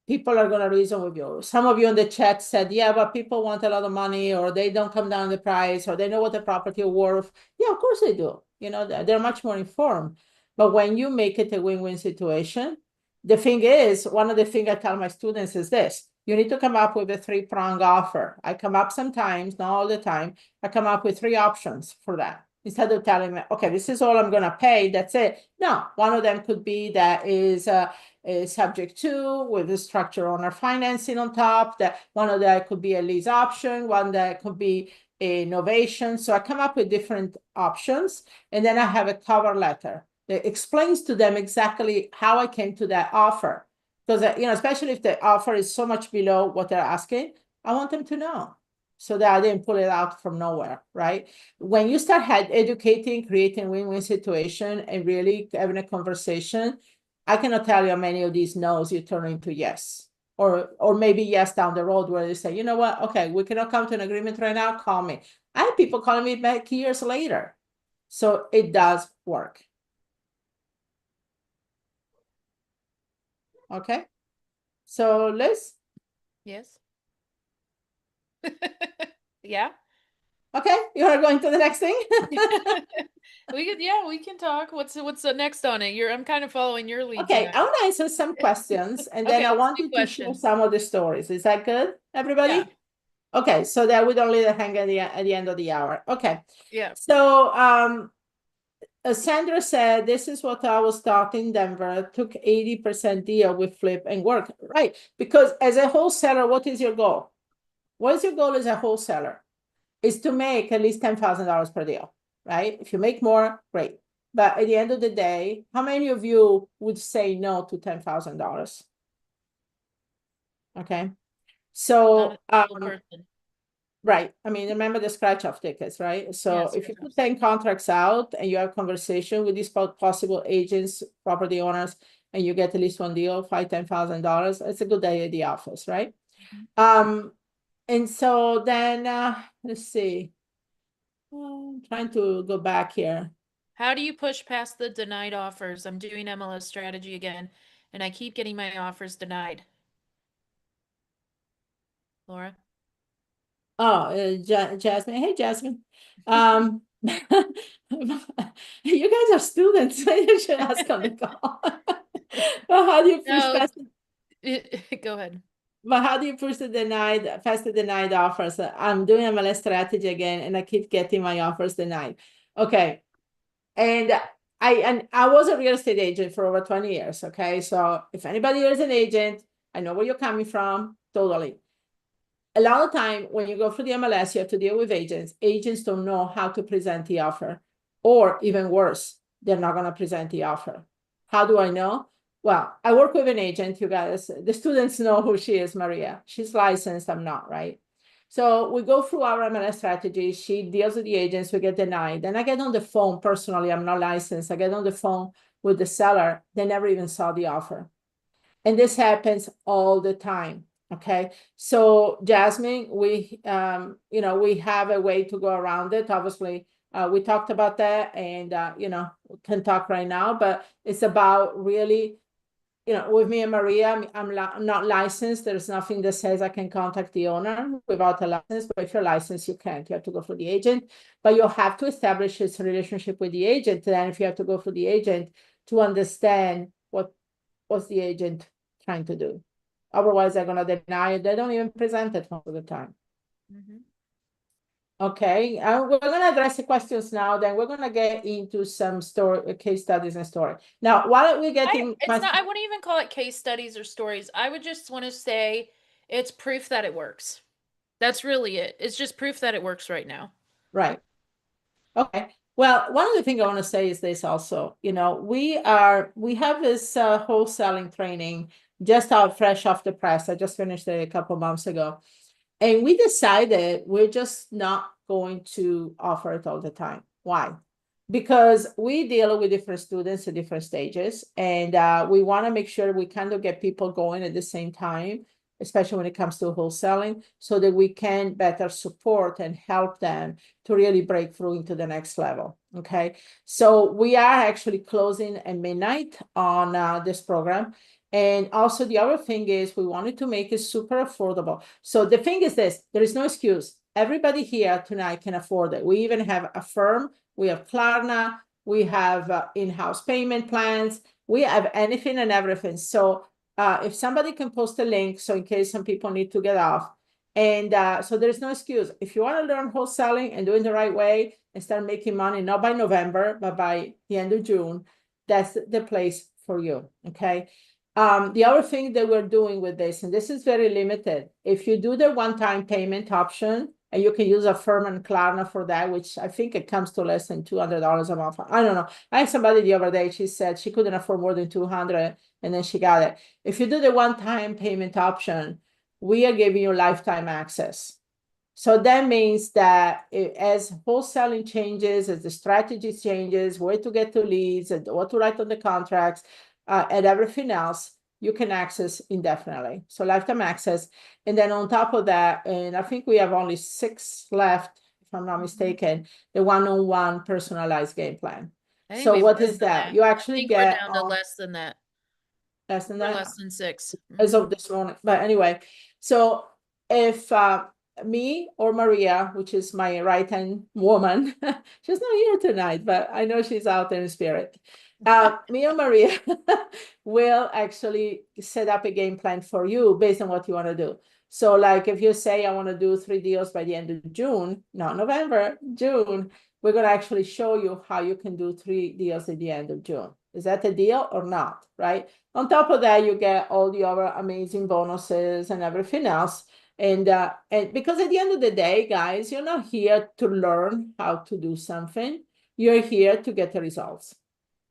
people are going to reason with you. Some of you in the chat said, yeah, but people want a lot of money, or they don't come down the price, or they know what the property is worth. Yeah, of course they do. They're much more informed. But when you make it a win-win situation, the thing is, one of the things I tell my students is this: you need to come up with a 3-prong offer. I come up sometimes, not all the time. I come up with 3 options for that. Instead of telling me, okay, this is all I'm going to pay, that's it. No, one of them could be that is subject to with the structure owner financing on top. That one of that could be a lease option, one that could be a innovation. So I come up with different options, and then I have a cover letter that explains to them exactly how I came to that offer. Because especially if the offer is so much below what they're asking, I want them to know so that I didn't pull it out from nowhere, right? When you start educating, creating win-win situation, and really having a conversation, I cannot tell you how many of these no's you turn into yes. Or maybe yes down the road where they say, you know what, okay, we cannot come to an agreement right now, call me. I have people calling me back years later. So it does work. Okay. So Liz, Yes. Yeah. okay, you are going to the next thing. We can talk. What's the next on it? I'm kind of following your lead Okay, tonight. I want to answer some questions and then Okay, I let's want do you to share questions. some of the stories. Is that good, Yeah. everybody? Okay, so that we don't leave it hang at the end of the hour. Okay. Yeah. So Sandra said, this is what I was taught in Denver. Took 80% deal with flip and work. Right. Because as a wholesaler, what is your goal? What is your goal as a wholesaler? Is to make at least $10,000 per deal, right? If you make more, great. But at the end of the day, how many of you would say no to $10,000? Okay. Not a So, single person. right. I mean, remember the scratch off tickets, right? So Yes, if you put 10 contracts out and you have conversation with these possible agents, property owners, and you get at least one deal, $10,000, it's a good day at the office, right? Mhm. Um, and so then let's see. I'm trying to go back here. How do you push past the denied offers? I'm doing MLS strategy again, and I keep getting my offers denied. Laura? Oh, Jasmine. Hey, Jasmine. Um, you guys are students. You should ask on the call. Well, how do you push No, past go ahead. but how do you push the past the denied offers? I'm doing MLS strategy again, and I keep getting my offers denied. Okay, and I was a real estate agent for over 20 years. Okay, so if anybody here is an agent, I know where you're coming from. Totally. A lot of time when you go through the MLS, you have to deal with agents. Agents don't know how to present the offer, or even worse, they're not going to present the offer. How do I know? Well, I work with an agent, you guys. The students know who she is, Maria. She's licensed, I'm not, right? So we go through our MLS strategy. She deals with the agents, we get denied. Then I get on the phone personally, I'm not licensed. I get on the phone with the seller. They never even saw the offer. And this happens all the time. Okay. So Jasmine, we have a way to go around it. Obviously, we talked about that and, can talk right now, but it's about really, with me and Maria, I'm not licensed. There's nothing that says I can contact the owner without a license, but if you're licensed, you can't. You have to go through the agent, but you have to establish this relationship with the agent. Then if you have to go through the agent to understand what's the agent trying to do. Otherwise, they're going to deny it. They don't even present it most of the time. Mhm. Okay, we're going to address the questions now. Then we're going to get into some story, case studies and story. Now, while we're getting It's not, questions, I wouldn't even call it case studies or stories. I would just want to say it's proof that it works. That's really it. It's just proof that it works right now. right? Okay. Well, one of the things I want to say is this also. We have this wholesaling training just out fresh off the press. I just finished it a couple months ago. And we decided we're just not going to offer it all the time. Why? Because we deal with different students at different stages, and we want to make sure we kind of get people going at the same time, especially when it comes to wholesaling, so that we can better support and help them to really break through into the next level. Okay. So we are actually closing at midnight on this program. And also the other thing is we wanted to make it super affordable. So the thing is this, there is no excuse. Everybody here tonight can afford it. We even have a firm, we have Klarna, we have in-house payment plans, we have anything and everything. So if somebody can post a link, so in case some people need to get off, and so there's no excuse. If you want to learn wholesaling and doing the right way and start making money, not by November, but by the end of June, that's the place for you. Okay. The other thing that we're doing with this, and this is very limited, if you do the one-time payment option, and you can use a firm and Klarna for that, which I think it comes to less than $200 a month. I don't know. I had somebody the other day, she said she couldn't afford more than 200, and then she got it. If you do the one-time payment option, we are giving you lifetime access. So that means that as wholesaling changes, as the strategy changes, where to get to leads and what to write on the contracts, and everything else, you can access indefinitely. So lifetime access. And then on top of that, and I think we have only 6 left, if I'm not Mhm. mistaken, the one-on-one personalized game plan. I think So we've what less is than that? that. You I actually think we're get down to less than that. less than We're that less than 6. as Mhm. of this morning. But anyway, so if me or Maria, which is my right hand woman, she's not here tonight, but I know she's out there in spirit. Me or Maria will actually set up a game plan for you based on what you want to do. So, like if you say, I want to do 3 deals by the end of June, not November, June, we're going to actually show you how you can do 3 deals at the end of June. Is that a deal or not? Right? On top of that, you get all the other amazing bonuses and everything else. And because at the end of the day, guys, you're not here to learn how to do something. You're here to get the results.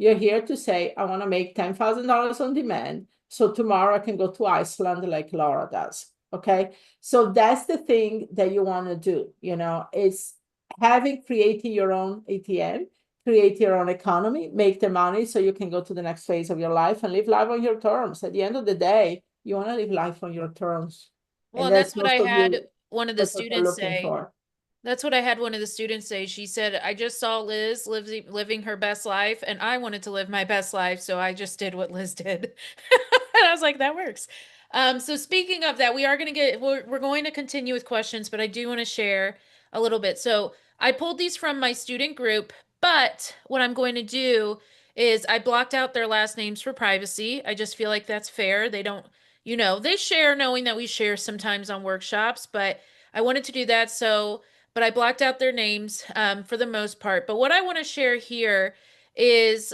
You're here to say, I want to make $10,000 on demand. So tomorrow I can go to Iceland like Laura does. Okay. So that's the thing that you want to do, is creating your own ATM, create your own economy, make the money so you can go to the next phase of your life and live life on your terms. At the end of the day, you want to live life on your terms. Well, And and that's that's what I most of had you, one of the that's what you're students looking say. for. That's what I had one of the students say. She said, I just saw Liz living her best life, and I wanted to live my best life, so I just did what Liz did. And I was like, that works. So speaking of that, we're going to continue with questions, but I do want to share a little bit. So I pulled these from my student group, but what I'm going to do is I blocked out their last names for privacy. I just feel like that's fair. They don't, they share knowing that we share sometimes on workshops, but I wanted to do that. But I blocked out their names for the most part. But what I want to share here is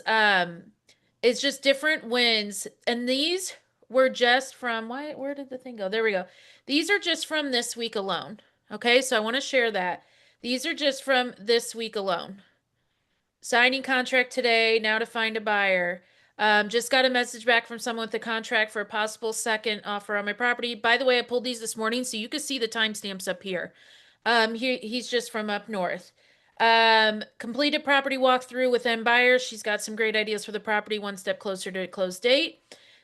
is just different wins, and these were just from why? Where did the thing go? There we go. These are just from this week alone. Okay, so I want to share that. These are just from this week alone. Signing contract today, now to find a buyer. Just got a message back from someone with a contract for a possible second offer on my property. By the way, I pulled these this morning so you can see the timestamps up here. He's just from up north. Completed property walkthrough with M buyers. She's got some great ideas for the property, one step closer to a close date.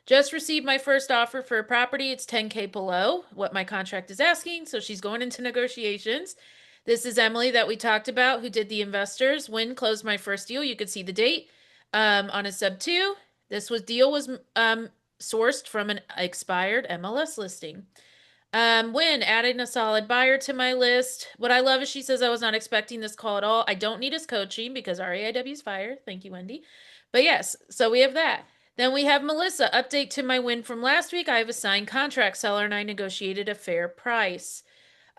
Just received my first offer for a property. It's 10K below what my contract is asking, so she's going into negotiations. This is Emily that we talked about, who did the investors. When closed my first deal, you could see the date on a sub two. Deal was sourced from an expired MLS listing. When adding a solid buyer to my list. What I love is she says I was not expecting this call at all. I don't need his coaching because RAIW is fire. Thank you, Wendy. But yes, so we have that. Then we have Melissa. Update to my win from last week. I have a signed contract seller and I negotiated a fair price.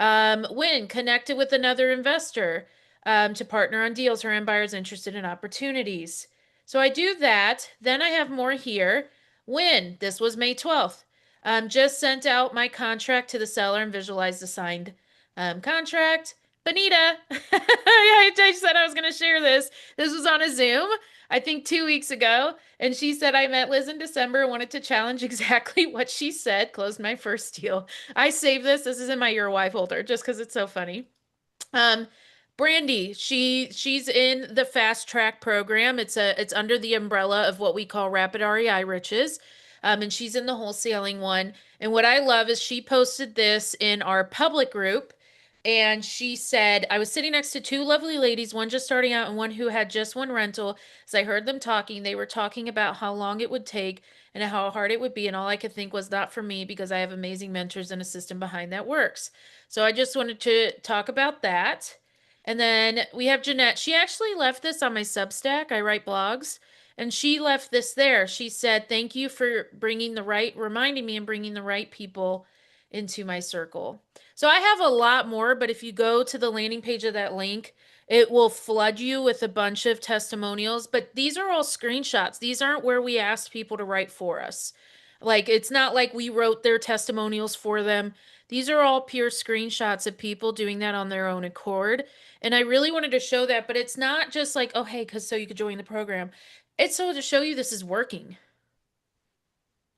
Win connected with another investor to partner on deals. Her end buyers interested in opportunities. So I do that. Then I have more here. Win. This was May 12th. Just sent out my contract to the seller and visualized the signed contract. Bonita, I said I was going to share this. This was on a Zoom, I think 2 weeks ago. And she said, I met Liz in December and wanted to challenge exactly what she said. Closed my first deal. I saved this. This is in my Your Wife folder just because it's so funny. Um, Brandy, she's in the fast track program. It's under the umbrella of what we call Rapid REI Riches. And she's in the wholesaling one. And what I love is she posted this in our public group. And she said, I was sitting next to two lovely ladies, one just starting out and one who had just one rental. As I heard them talking, they were talking about how long it would take and how hard it would be. And all I could think was not for me because I have amazing mentors and a system behind that works. So I just wanted to talk about that. And then we have Jeanette. She actually left this on my Substack. I write blogs. And she left this there. She said, thank you for reminding me and bringing the right people into my circle. So I have a lot more, but if you go to the landing page of that link, it will flood you with a bunch of testimonials. But these are all screenshots. These aren't where we asked people to write for us. Like, it's not like we wrote their testimonials for them. These are all pure screenshots of people doing that on their own accord. And I really wanted to show that, but it's not just like, oh, hey, because so you could join the program. It's so to show you this is working.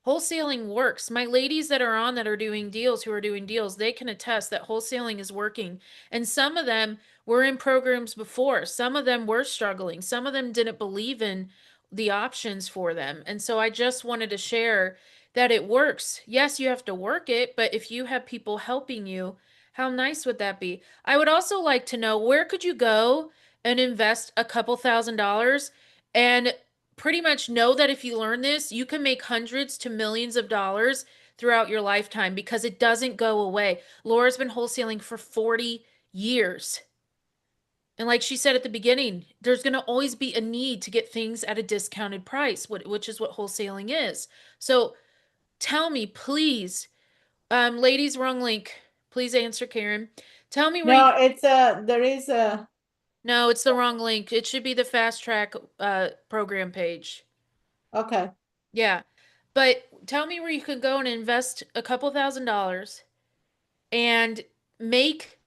Wholesaling works. My ladies that are on that are doing deals, who are doing deals, they can attest that wholesaling is working. And some of them were in programs before. Some of them were struggling. Some of them didn't believe in the options for them. And so I just wanted to share that it works. Yes, you have to work it, but if you have people helping you, how nice would that be? I would also like to know, where could you go and invest a couple $1,000s and pretty much know that if you learn this, you can make hundreds to millions of dollars throughout your lifetime because it doesn't go away. Laura's been wholesaling for 40 years. And like she said at the beginning, there's going to always be a need to get things at a discounted price, which is what wholesaling is. So tell me, please, ladies, wrong link. Please answer, Karen. Tell me where you. No, there is a, No, it's the wrong link. It should be the fast track program page. okay. Yeah. But tell me where you can go and invest a couple $1,000s and make,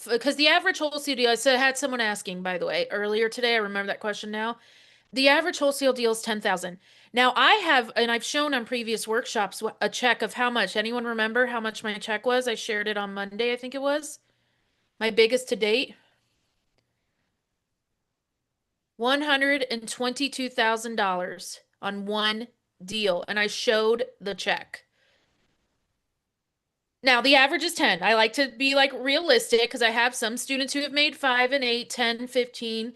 because the average wholesale deal, I said, I had someone asking, by the way, earlier today. I remember that question now. The average wholesale deal is 10,000. Now I have, and I've shown on previous workshops a check of how much. Anyone remember how much my check was? I shared it on Monday, I think it was. My biggest to date, $122,000 on one deal. And I showed the check. Now, the average is 10. I like to be like realistic because I have some students who have made 5 and 8, 10, 15.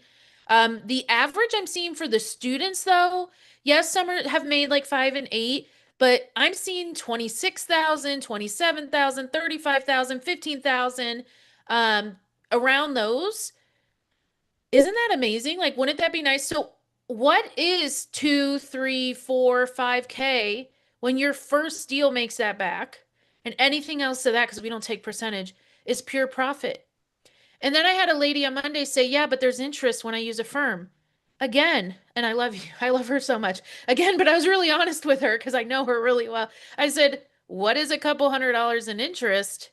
The average I'm seeing for the students though, yes, have made like 5 and 8, but I'm seeing 26,000, 27,000, 35,000, 15,000 around those. Isn't that amazing? Like, wouldn't that be nice? So, what is 2, 3, 4, 5K when your first deal makes that back? And anything else to that, because we don't take percentage, is pure profit. And then I had a lady on Monday say, yeah, but there's interest when I use a firm. Again, and I love you. I love her so much. Again, but I was really honest with her because I know her really well. I said, what is a couple $100 in interest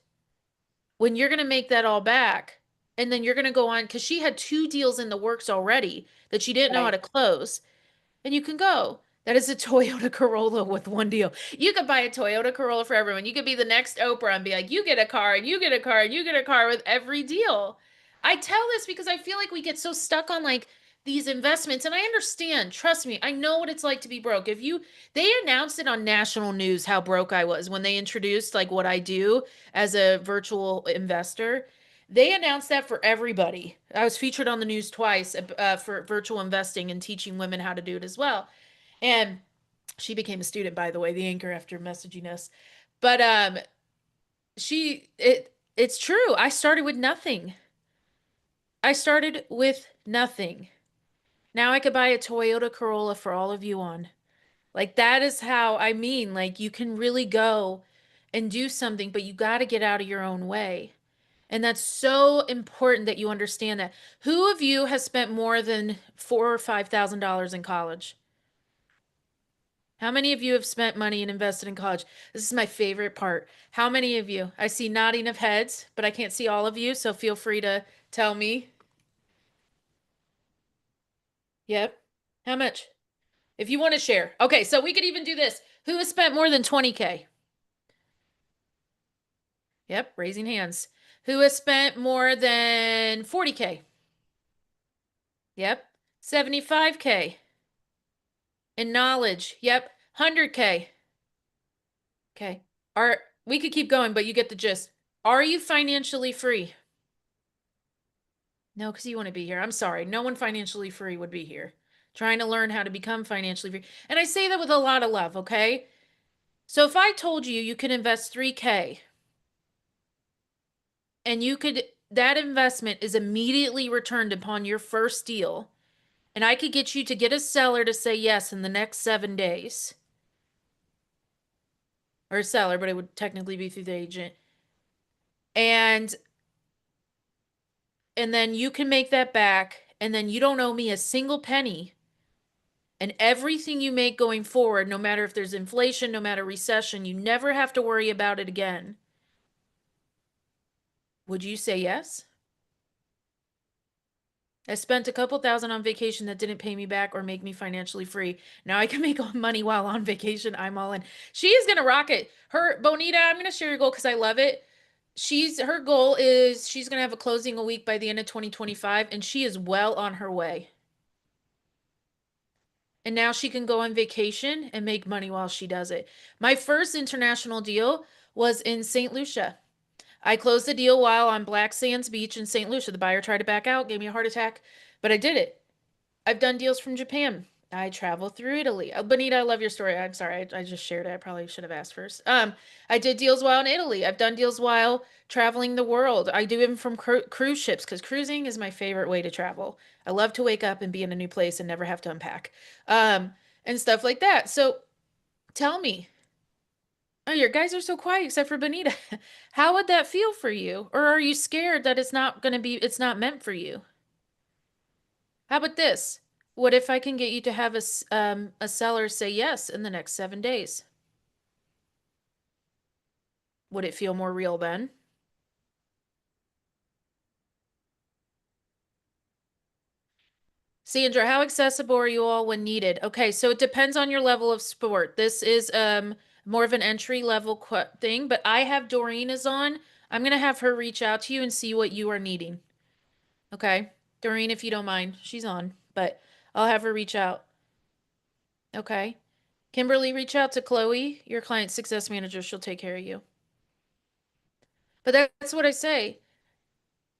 when you're going to make that all back? And then you're going to go on because she had two deals in the works already that she didn't know how Right. to close. And you can go. That is a Toyota Corolla with one deal. You could buy a Toyota Corolla for everyone. You could be the next Oprah and be like, you get a car and you get a car and you get a car with every deal. I tell this because I feel like we get so stuck on like these investments. And I understand, trust me, I know what it's like to be broke. They announced it on national news how broke I was when they introduced like what I do as a virtual investor. They announced that for everybody. I was featured on the news twice for virtual investing and teaching women how to do it as well. And she became a student, by the way, the anchor after messaging us. But it's true. I started with nothing. I started with nothing. Now I could buy a Toyota Corolla for all of you on. Like that is how I mean, like you can really go and do something, but you got to get out of your own way. And that's so important that you understand that. Who of you has spent more than $4,000 or $5,000 in college? How many of you have spent money and invested in college? This is my favorite part. How many of you? I see nodding of heads, but I can't see all of you, so feel free to tell me. Yep. How much? If you want to share. Okay, so we could even do this. Who has spent more than 20K? Yep, raising hands. Who has spent more than 40K? Yep. 75K. In knowledge. Yep. 100K. Okay. Are we could keep going, but you get the gist. Are you financially free? No, because you want to be here. I'm sorry. No one financially free would be here. Trying to learn how to become financially free. And I say that with a lot of love, okay? So if I told you you could invest 3K and that investment is immediately returned upon your first deal, and I could get you to get a seller to say yes in the next 7 days, or a seller, but it would technically be through the agent. And and then you can make that back, and then you don't owe me a single penny. And everything you make going forward, no matter if there's inflation, no matter recession, you never have to worry about it again. Would you say yes? I spent a couple thousand on vacation that didn't pay me back or make me financially free. Now I can make money while on vacation. I'm all in. She is gonna rock it. Her Bonita, I'm gonna share your goal because I love it. Her goal is she's gonna have a closing a week by the end of 2025, and she is well on her way. And now she can go on vacation and make money while she does it. My first international deal was in St. Lucia. I closed the deal while on Black Sands Beach in St. Lucia. The buyer tried to back out, gave me a heart attack, but I did it. I've done deals from Japan. I travel through Italy. Oh, Bonita, I love your story. I'm sorry, I just shared it. I probably should have asked first. I did deals while in Italy. I've done deals while traveling the world. I do them from cruise ships because cruising is my favorite way to travel. I love to wake up and be in a new place and never have to unpack, um, and stuff like that. So tell me, oh, your guys are so quiet except for Bonita. How would that feel for you? Or are you scared that it's not meant for you? How about this? What if I can get you to have a seller say yes in the next 7 days? Would it feel more real then? Sandra, how accessible are you all when needed? Okay, so it depends on your level of sport. This is more of an entry level thing, but I have Doreen is on. I'm gonna have her reach out to you and see what you are needing. Okay? Doreen, if you don't mind, she's on, but I'll have her reach out. Okay? Kimberly, reach out to Chloe, your client success manager. She'll take care of you. But that's what I say.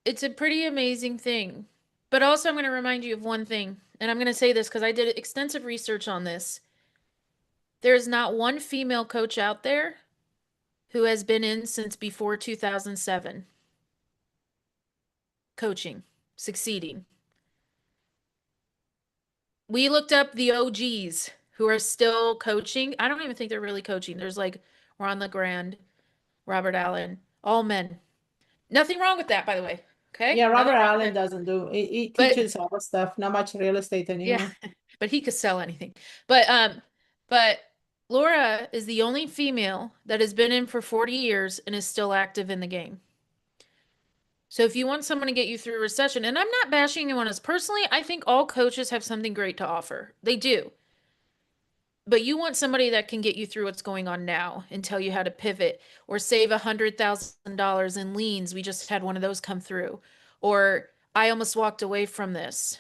It's a pretty amazing thing. But also, I'm going to remind you of one thing, and I'm going to say this because I did extensive research on this. There's not one female coach out there who has been in since before 2007, coaching, succeeding. We looked up the OGs who are still coaching. I don't even think they're really coaching. There's like Ron LeGrand, Robert Allen, all men. Nothing wrong with that, by the way. Okay? Yeah, Nothing Robert wrong with Allen that. doesn't do, he But teaches other stuff, not much real estate yeah, anymore. but he could sell anything. But Laura is the only female that has been in for 40 years and is still active in the game. So if you want someone to get you through a recession, and I'm not bashing anyone else personally, I think all coaches have something great to offer. They do. But you want somebody that can get you through what's going on now and tell you how to pivot or save $100,000 in liens. We just had one of those come through. Or I almost walked away from this.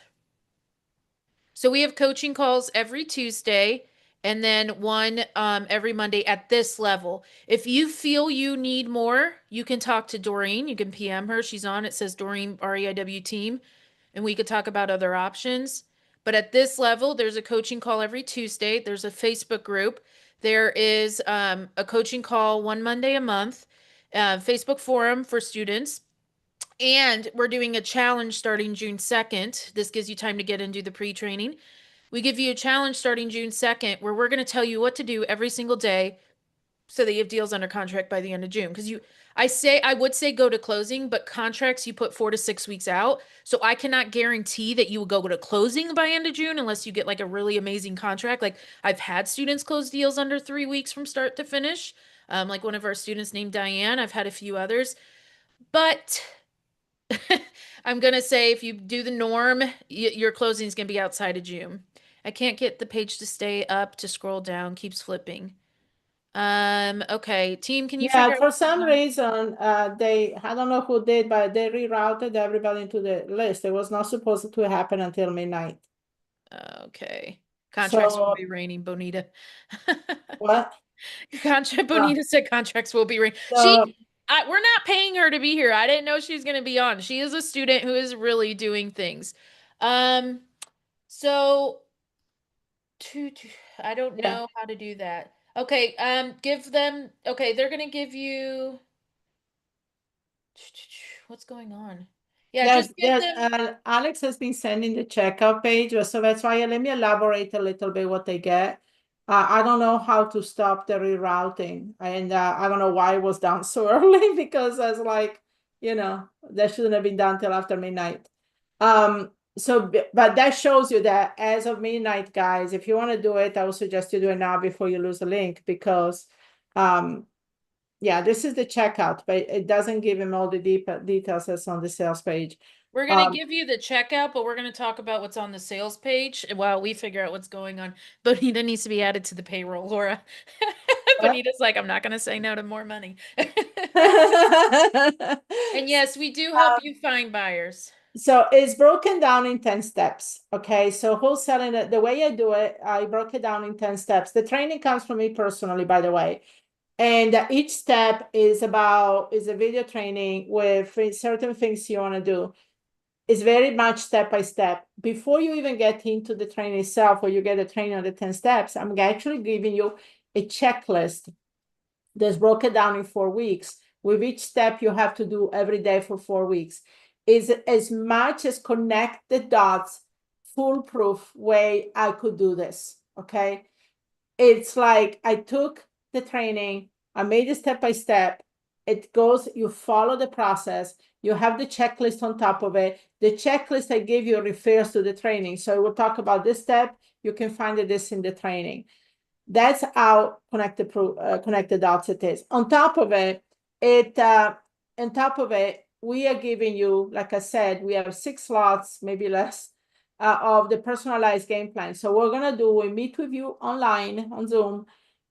So we have coaching calls every Tuesday and then one every Monday at this level. If you feel you need more, you can talk to Doreen. You can PM her. She's on. It says Doreen REIW team, and we could talk about other options. But at this level, there's a coaching call every Tuesday. There's a Facebook group. There is a coaching call one Monday a month, Facebook forum for students. And we're doing a challenge starting June 2nd. This gives you time to get and do the pre-training. We give you a challenge starting June 2nd where we're going to tell you what to do every single day so that you have deals under contract by the end of June. Because I would say go to closing, but contracts you put 4 to 6 weeks out. So I cannot guarantee that you will go to closing by end of June unless you get like a really amazing contract. Like I've had students close deals under 3 weeks from start to finish. Like one of our students named Diane. I've had a few others, but I'm gonna say if you do the norm, your closing is gonna be outside of June. I can't get the page to stay up to scroll down, keeps flipping. Okay, team, can you Yeah, figure out for what's some going reason, I don't know who did, but they rerouted everybody into the list. It was not supposed to happen until midnight. on? Okay. Contracts will So be raining, Bonita. what? Contract Uh, Bonita said contracts will be raining. so We're not paying her to be here. I didn't know she was gonna be on. She is a student who is really doing things. Um, so I don't yeah, know how to do that. Okay, give them, okay, they're gonna give you, what's going on? Yeah, just give there's them, Alex has been sending the checkout page, so that's why let me elaborate a little bit what they get. I don't know how to stop the rerouting, and I don't know why it was done so early because I was like, that shouldn't have been done till after midnight. But that shows you that as of midnight, guys, if you want to do it, I would suggest you do it now before you lose the link because, um, yeah, this is the checkout, but it doesn't give him all the details that's on the sales page. we're gonna Um, give you the checkout, but we're gonna talk about what's on the sales page while we figure out what's going on. Bonita needs to be added to the payroll, Laura. what? Bonita's like, I'm not gonna say no to more money. And yes, we do help you find buyers. So it's broken down in 10 steps. Okay. So wholesaling, the way I do it, I broke it down in 10 steps. The training comes from me personally, by the way. And each step is a video training with certain things you want to do. It's very much step by step. Before you even get into the training itself, or you get a training on the 10 steps, I'm actually giving you a checklist that's broken down in 4 weeks. With each step you have to do every day for 4 weeks. Is as much as connect the dots, foolproof way I could do this. Okay. It's like I took the training, I made it step by step. It goes, you follow the process, you have the checklist on top of it. The checklist I gave you refers to the training. So we'll talk about this step. You can find this in the training. That's how connected dots it is. On top of it, we are giving you, like I said, we have 6 slots, maybe less, of the personalized game plan. So we're gonna do, we meet with you online on Zoom,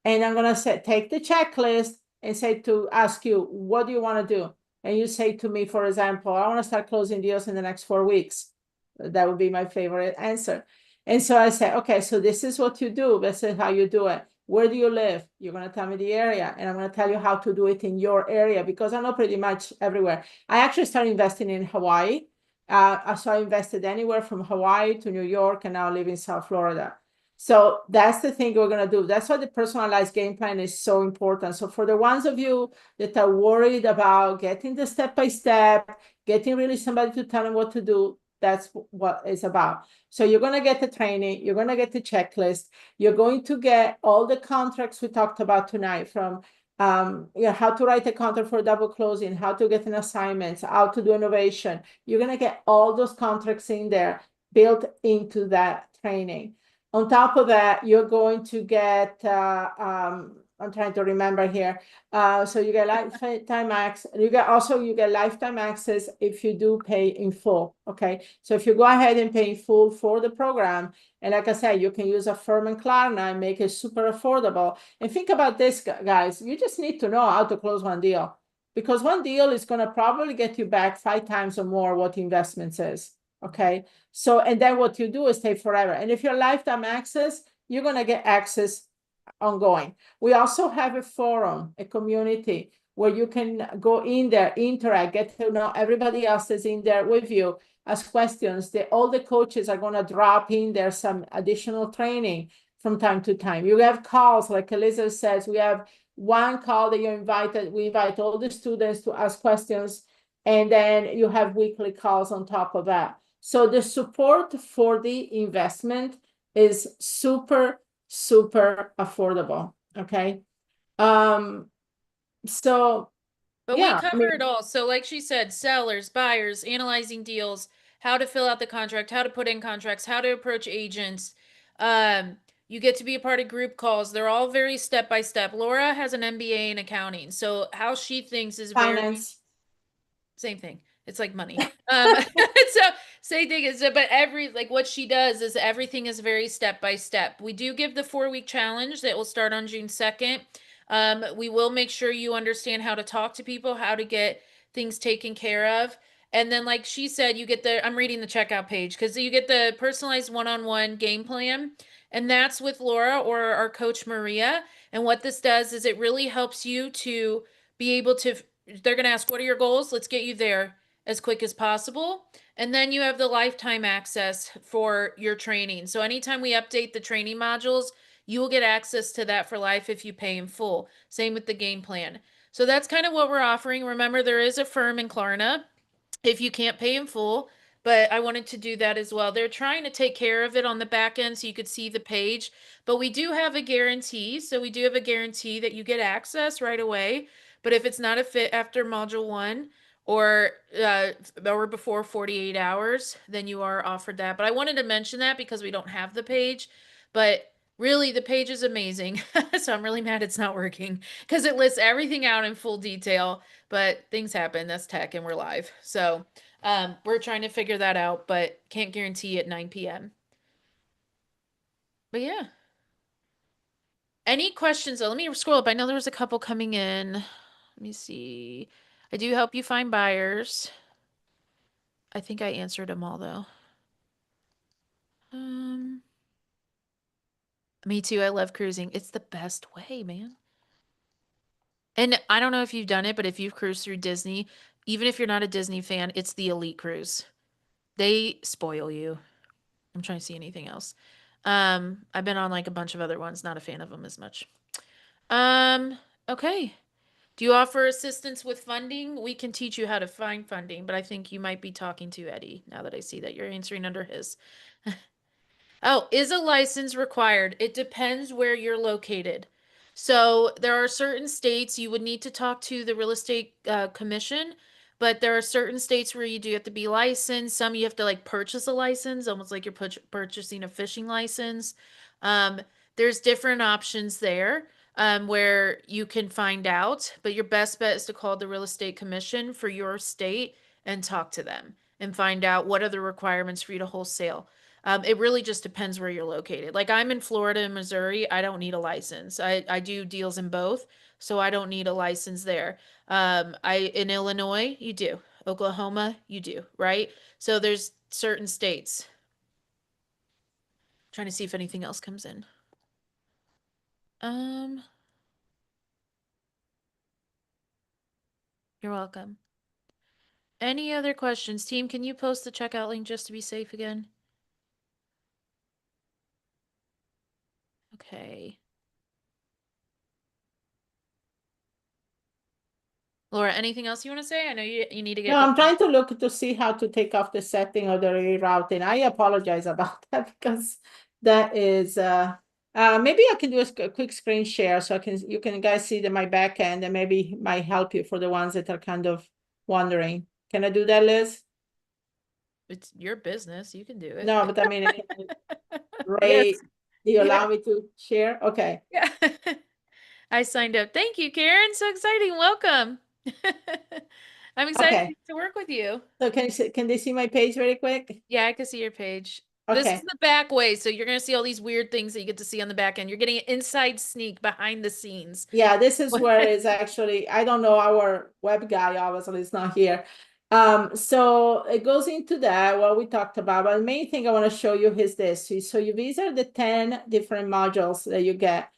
and I'm gonna say, take the checklist and say to ask you, what do you want to do? And you say to me, for example, I want to start closing deals in the next 4 weeks. That would be my favorite answer. And so I say, okay, so this is what you do. This is how you do it. Where do you live? You're going to tell me the area, and I'm going to tell you how to do it in your area, because I know pretty much everywhere. I actually started investing in Hawaii. So I invested anywhere from Hawaii to New York, and now I live in South Florida. So that's the thing we're going to do. That's why the personalized game plan is so important. So for the ones of you that are worried about getting the step by step, getting really somebody to tell them what to do, that's what it's about. So you're going to get the training, you're going to get the checklist, you're going to get all the contracts we talked about tonight, from how to write a contract for double closing, how to get an assignment, how to do innovation. You're going to get all those contracts in there built into that training. On top of that, you're going to get, I'm trying to remember here. So you get lifetime access. You get lifetime access if you do pay in full. Okay. So if you go ahead and pay in full for the program, and like I said, you can use Affirm and Klarna and make it super affordable. And think about this, guys. You just need to know how to close one deal, because one deal is going to probably get you back 5 times or more what investments is. Okay. So, and then what you do is stay forever. And if you're lifetime access, you're going to get access ongoing. We also have a forum, a community where you can go in there, interact, get to know everybody else is in there with you, ask questions. All the coaches are going to drop in there some additional training from time to time. You have calls, like Elizabeth says, we have one call that you're invited. We invite all the students to ask questions, and then you have weekly calls on top of that. So the support for the investment is super, super affordable. Okay. So But we yeah, I cover it mean, all. So, like she said, sellers, buyers, analyzing deals, how to fill out the contract, how to put in contracts, how to approach agents. Um, you get to be a part of group calls. They're all very step by step. Laura has an MBA in accounting, so how she thinks is very finance. same thing. It's like money. So same thing is, but every like what she does is everything is very step by step. We do give the 4 week challenge that will start on June 2nd. We will make sure you understand how to talk to people, how to get things taken care of. And then, like she said, you get I'm reading the checkout page because you get the personalized one-on-one game plan. And that's with Laura or our coach Maria. And what this does is it really helps you to be able to, they're going to ask, what are your goals? Let's get you there as quick as possible. And then you have the lifetime access for your training. So anytime we update the training modules, you will get access to that for life if you pay in full. Same with the game plan. So that's kind of what we're offering. Remember, there is a firm in Klarna if you can't pay in full, but I wanted to do that as well. They're trying to take care of it on the back end so you could see the page, but we do have a guarantee. So we do have a guarantee that you get access right away. But if it's not a fit after module one or or before 48 hours, then you are offered that. But I wanted to mention that because we don't have the page, but really the page is amazing. So I'm really mad it's not working because it lists everything out in full detail, but things happen. That's tech and we're live. So we're trying to figure that out, but can't guarantee at 9 p.m. But yeah. Any questions? Though? Let me scroll up. I know there was a couple coming in. Let me see. I do help you find buyers. I think I answered them all though. Um, Me too. I love cruising. It's the best way, man. And I don't know if you've done it, but if you've cruised through Disney, even if you're not a Disney fan, it's the elite cruise. They spoil you. I'm trying to see anything else. I've been on like a bunch of other ones, not a fan of them as much. Um, okay. Do you offer assistance with funding? We can teach you how to find funding, but I think you might be talking to Eddie now that I see that you're answering under his. Oh, is a license required? It depends where you're located. So there are certain states you would need to talk to the real estate commission, but there are certain states where you do have to be licensed. Some you have to like purchase a license, almost like you're purchasing a fishing license. Um, there's different options there where you can find out, but your best bet is to call the real estate commission for your state and talk to them and find out what are the requirements for you to wholesale. It really just depends where you're located. Like I'm in Florida and Missouri, I don't need a license. I do deals in both, so I don't need a license there. I in Illinois, you do. Oklahoma, you do, right? So there's certain states. Trying to see if anything else comes in. Um, you're welcome. Any other questions? Team, can you post the checkout link just to be safe again? Okay. Laura, anything else you want to say? I know you need to No, get I'm going. trying to look to see how to take off the setting of the rerouting. I apologize about that because that is maybe I can do a quick screen share so I can you can guys see my back end and maybe might help you for the ones that are kind of wondering. Can I do that, Liz? It's your business. You can do it. No, but I mean, I can Yes. rate. Do you Yes. allow me to share? Okay. Yeah. I signed up. Thank you, Karen. So exciting. Welcome. I'm excited Okay. to work with you. So can they see my page very quick? Yeah, I can see your page. This is Okay. the back way, so you're going to see all these weird things that you get to see on the back end. You're getting an inside sneak behind the scenes. Yeah, this is where it's actually, I don't know, our web guy obviously is not here. So it goes into that, what we talked about. But the main thing I want to show you is this. So these are the 10 different modules that you get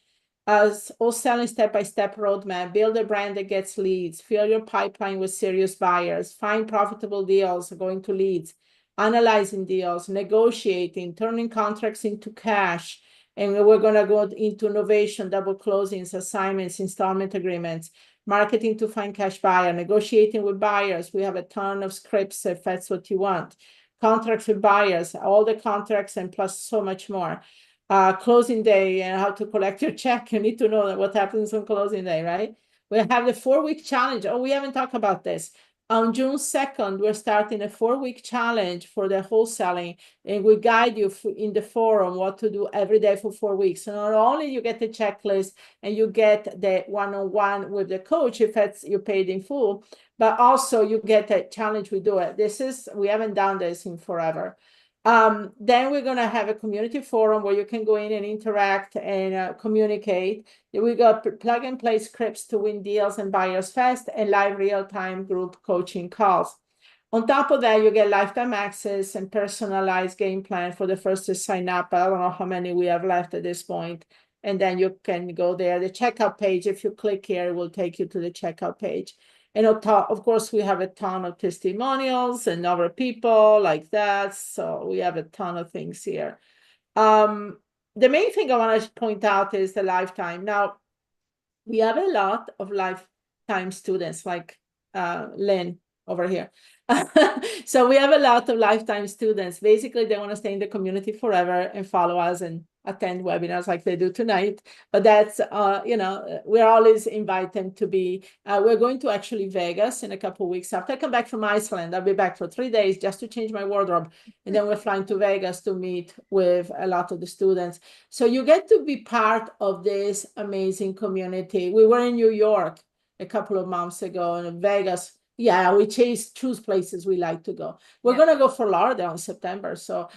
as Wholesaling step-by-step roadmap, build a brand that gets leads, fill your pipeline with serious buyers, find profitable deals going to leads, analyzing deals, negotiating, turning contracts into cash. And we're going to go into innovation, double closings, assignments, installment agreements, marketing to find cash buyer, negotiating with buyers. We have a ton of scripts if that's what you want. Contracts with buyers, all the contracts and plus so much more. Closing day and how to collect your check. You need to know what happens on closing day, right? We have the 4-week challenge. Oh, we haven't talked about this. On June 2nd, we're starting a 4-week challenge for the wholesaling, and we guide you in the forum what to do every day for 4 weeks. So not only you get the checklist and you get the one-on-one with the coach if that's you paid in full, but also you get a challenge. We do it. We haven't done this in forever. Then we're going to have a community forum where you can go in and interact and communicate. We got plug and play scripts to win deals and buyers fast and live real-time group coaching calls. On top of that, you get lifetime access and personalized game plan for the first to sign up. I don't know how many we have left at this point. And then you can go there. The checkout page, if you click here, it will take you to the checkout page. And of course, we have a ton of testimonials and other people like that. So we have a ton of things here. The main thing I want to point out is the lifetime. Now, we have a lot of lifetime students like Lynn over here. So we have a lot of lifetime students. Basically, they want to stay in the community forever and follow us and attend webinars like they do tonight. But that's, we're always invite them to be, we're going to actually Vegas in a couple of weeks. After I come back from Iceland, I'll be back for 3 days just to change my wardrobe. And then we're flying to Vegas to meet with a lot of the students. So you get to be part of this amazing community. We were in New York a couple of months ago and in Vegas. Yeah, we choose places we like to go. We're Yeah. gonna go for Florida in September. So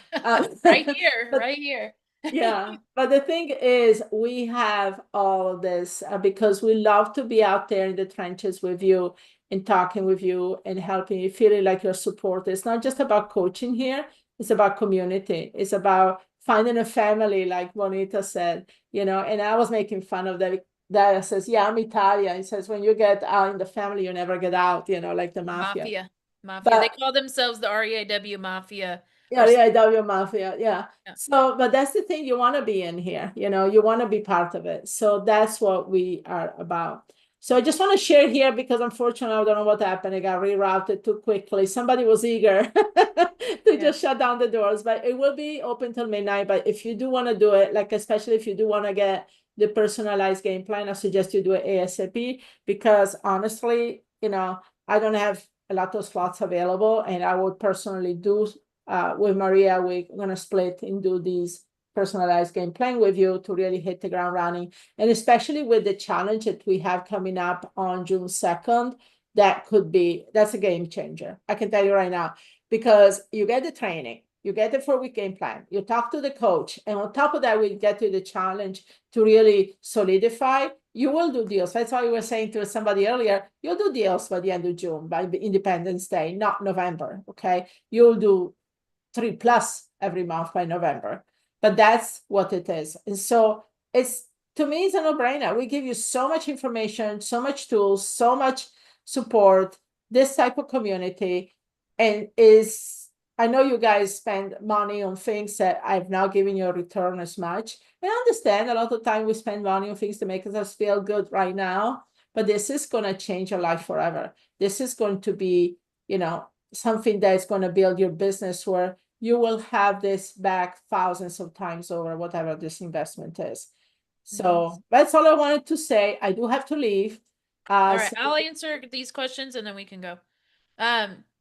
Right here, but right here. yeah, but the thing is, we have all of this because we love to be out there in the trenches with you and talking with you and helping you, feeling like you're supported. It's not just about coaching here, it's about community. It's about finding a family, like Bonita said, and I was making fun of that. That says, yeah, I'm Italian. It says, when you get out in the family, you never get out, like the mafia. Mafia. Mafia. They But call themselves the REAW Mafia or yeah, yeah, W Mafia, yeah. yeah. So, but that's the thing, you want to be in here, you want to be part of it. So that's what we are about. So I just want to share here because unfortunately, I don't know what happened. It got rerouted too quickly. Somebody was eager to Yeah. just shut down the doors, but it will be open till midnight. But if you do want to do it, like especially if you do want to get the personalized game plan, I suggest you do it ASAP because honestly, I don't have a lot of slots available, and I would personally do with Maria, we're going to split and do these personalized game plan with you to really hit the ground running. And especially with the challenge that we have coming up on June 2nd, that's a game changer. I can tell you right now, because you get the training. You get the 4 week game plan, you talk to the coach, and on top of that, we get to the challenge to really solidify. You will do deals. That's why we were saying to somebody earlier, you'll do deals by the end of June, by Independence Day, not November. Okay. You'll do 3+ every month by November. But that's what it is. And so it's, to me, it's a no-brainer. We give you so much information, so much tools, so much support, this type of community. And is, I know you guys spend money on things that I've now given you a return as much. And I understand a lot of time we spend money on things to make us feel good right now, but this is going to change your life forever. This is going to be, something that's going to build your business where you will have this back thousands of times over whatever this investment is. Mhm. So that's all I wanted to say. I do have to leave. All right, So I'll answer these questions and then we can go.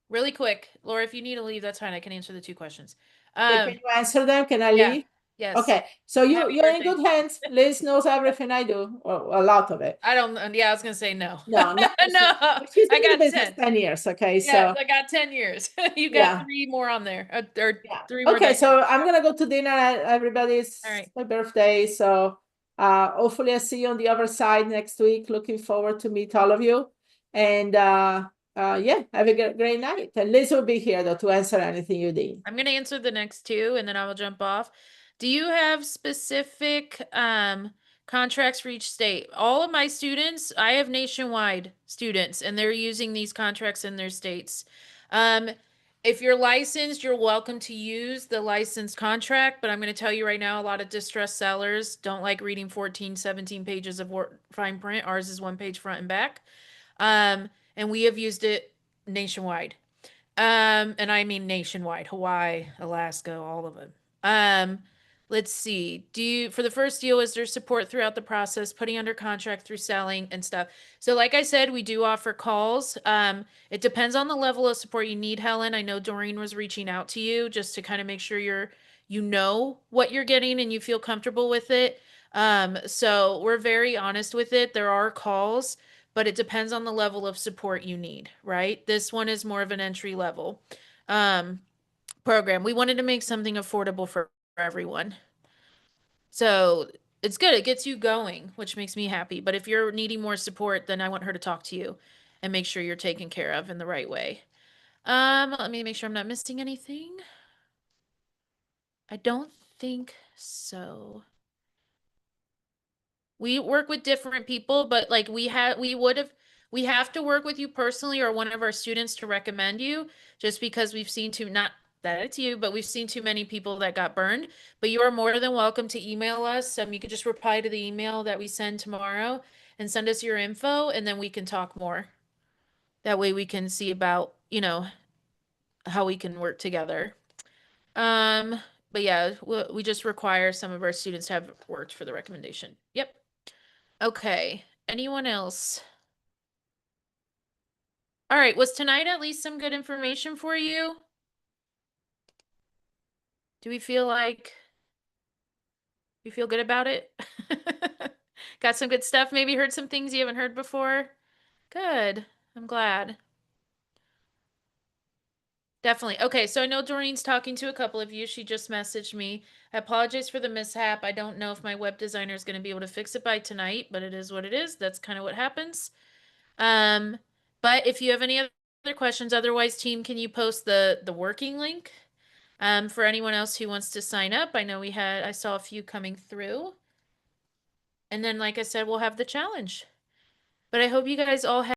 Really quick, Laura, if you need to leave, that's fine. I can answer the two questions. can you answer them? Can I Yeah, leave? yes. Okay, so Happy you're in birthday. good hands. Liz knows everything I do, or a lot of it. I don't, yeah, I was gonna say no. No, no, No, she's I been in the got business 10. 10 years. Okay, Yes, so I got 10 years. You got yeah. three more on there, or Yeah. three more Okay, that year. so I'm gonna go to dinner at All everybody's right. my birthday. So hopefully I see you on the other side next week. Looking forward to meet all of you. And yeah, have a great night. And Liz will be here though to answer anything you need. I'm gonna answer the next two and then I will jump off. Do you have specific contracts for each state? All of my students, I have nationwide students and they're using these contracts in their states. Um, if you're licensed, you're welcome to use the licensed contract, but I'm going to tell you right now, a lot of distressed sellers don't like reading 14, 17 pages of fine print. Ours is one page front and back. And we have used it nationwide. And I mean nationwide, Hawaii, Alaska, all of them. Um, let's see. Do you, for the first deal, is there support throughout the process, putting under contract through selling and stuff? So, like I said, we do offer calls. It depends on the level of support you need, Helen. I know Doreen was reaching out to you just to kind of make sure you know what you're getting and you feel comfortable with it. So we're very honest with it. There are calls, but it depends on the level of support you need, right? This one is more of an entry level um, program. We wanted to make something affordable for everyone. So it's good. It gets you going, which makes me happy. But if you're needing more support, then I want her to talk to you and make sure you're taken care of in the right way. Let me make sure I'm not missing anything. I don't think so. We work with different people, but like we have to work with you personally or one of our students to recommend you just because we've seen too not that it's you, but we've seen too many people that got burned. But you are more than welcome to email us. You could just reply to the email that we send tomorrow and send us your info and then we can talk more. That way we can see about, how we can work together. Um, but yeah, we just require some of our students to have worked for the recommendation. Yep. Okay. Anyone else? All right. Was tonight at least some good information for you? Do we feel like you feel good about it? Got some good stuff. Maybe heard some things you haven't heard before. Good. I'm glad. Definitely. Okay, so I know Doreen's talking to a couple of you. She just messaged me. I apologize for the mishap. I don't know if my web designer is going to be able to fix it by tonight, but it is what it is. That's kind of what happens. Um, but if you have any other questions, otherwise, team, can you post the working link? For anyone else who wants to sign up, I saw a few coming through. And then, like I said, we'll have the challenge. But I hope you guys all have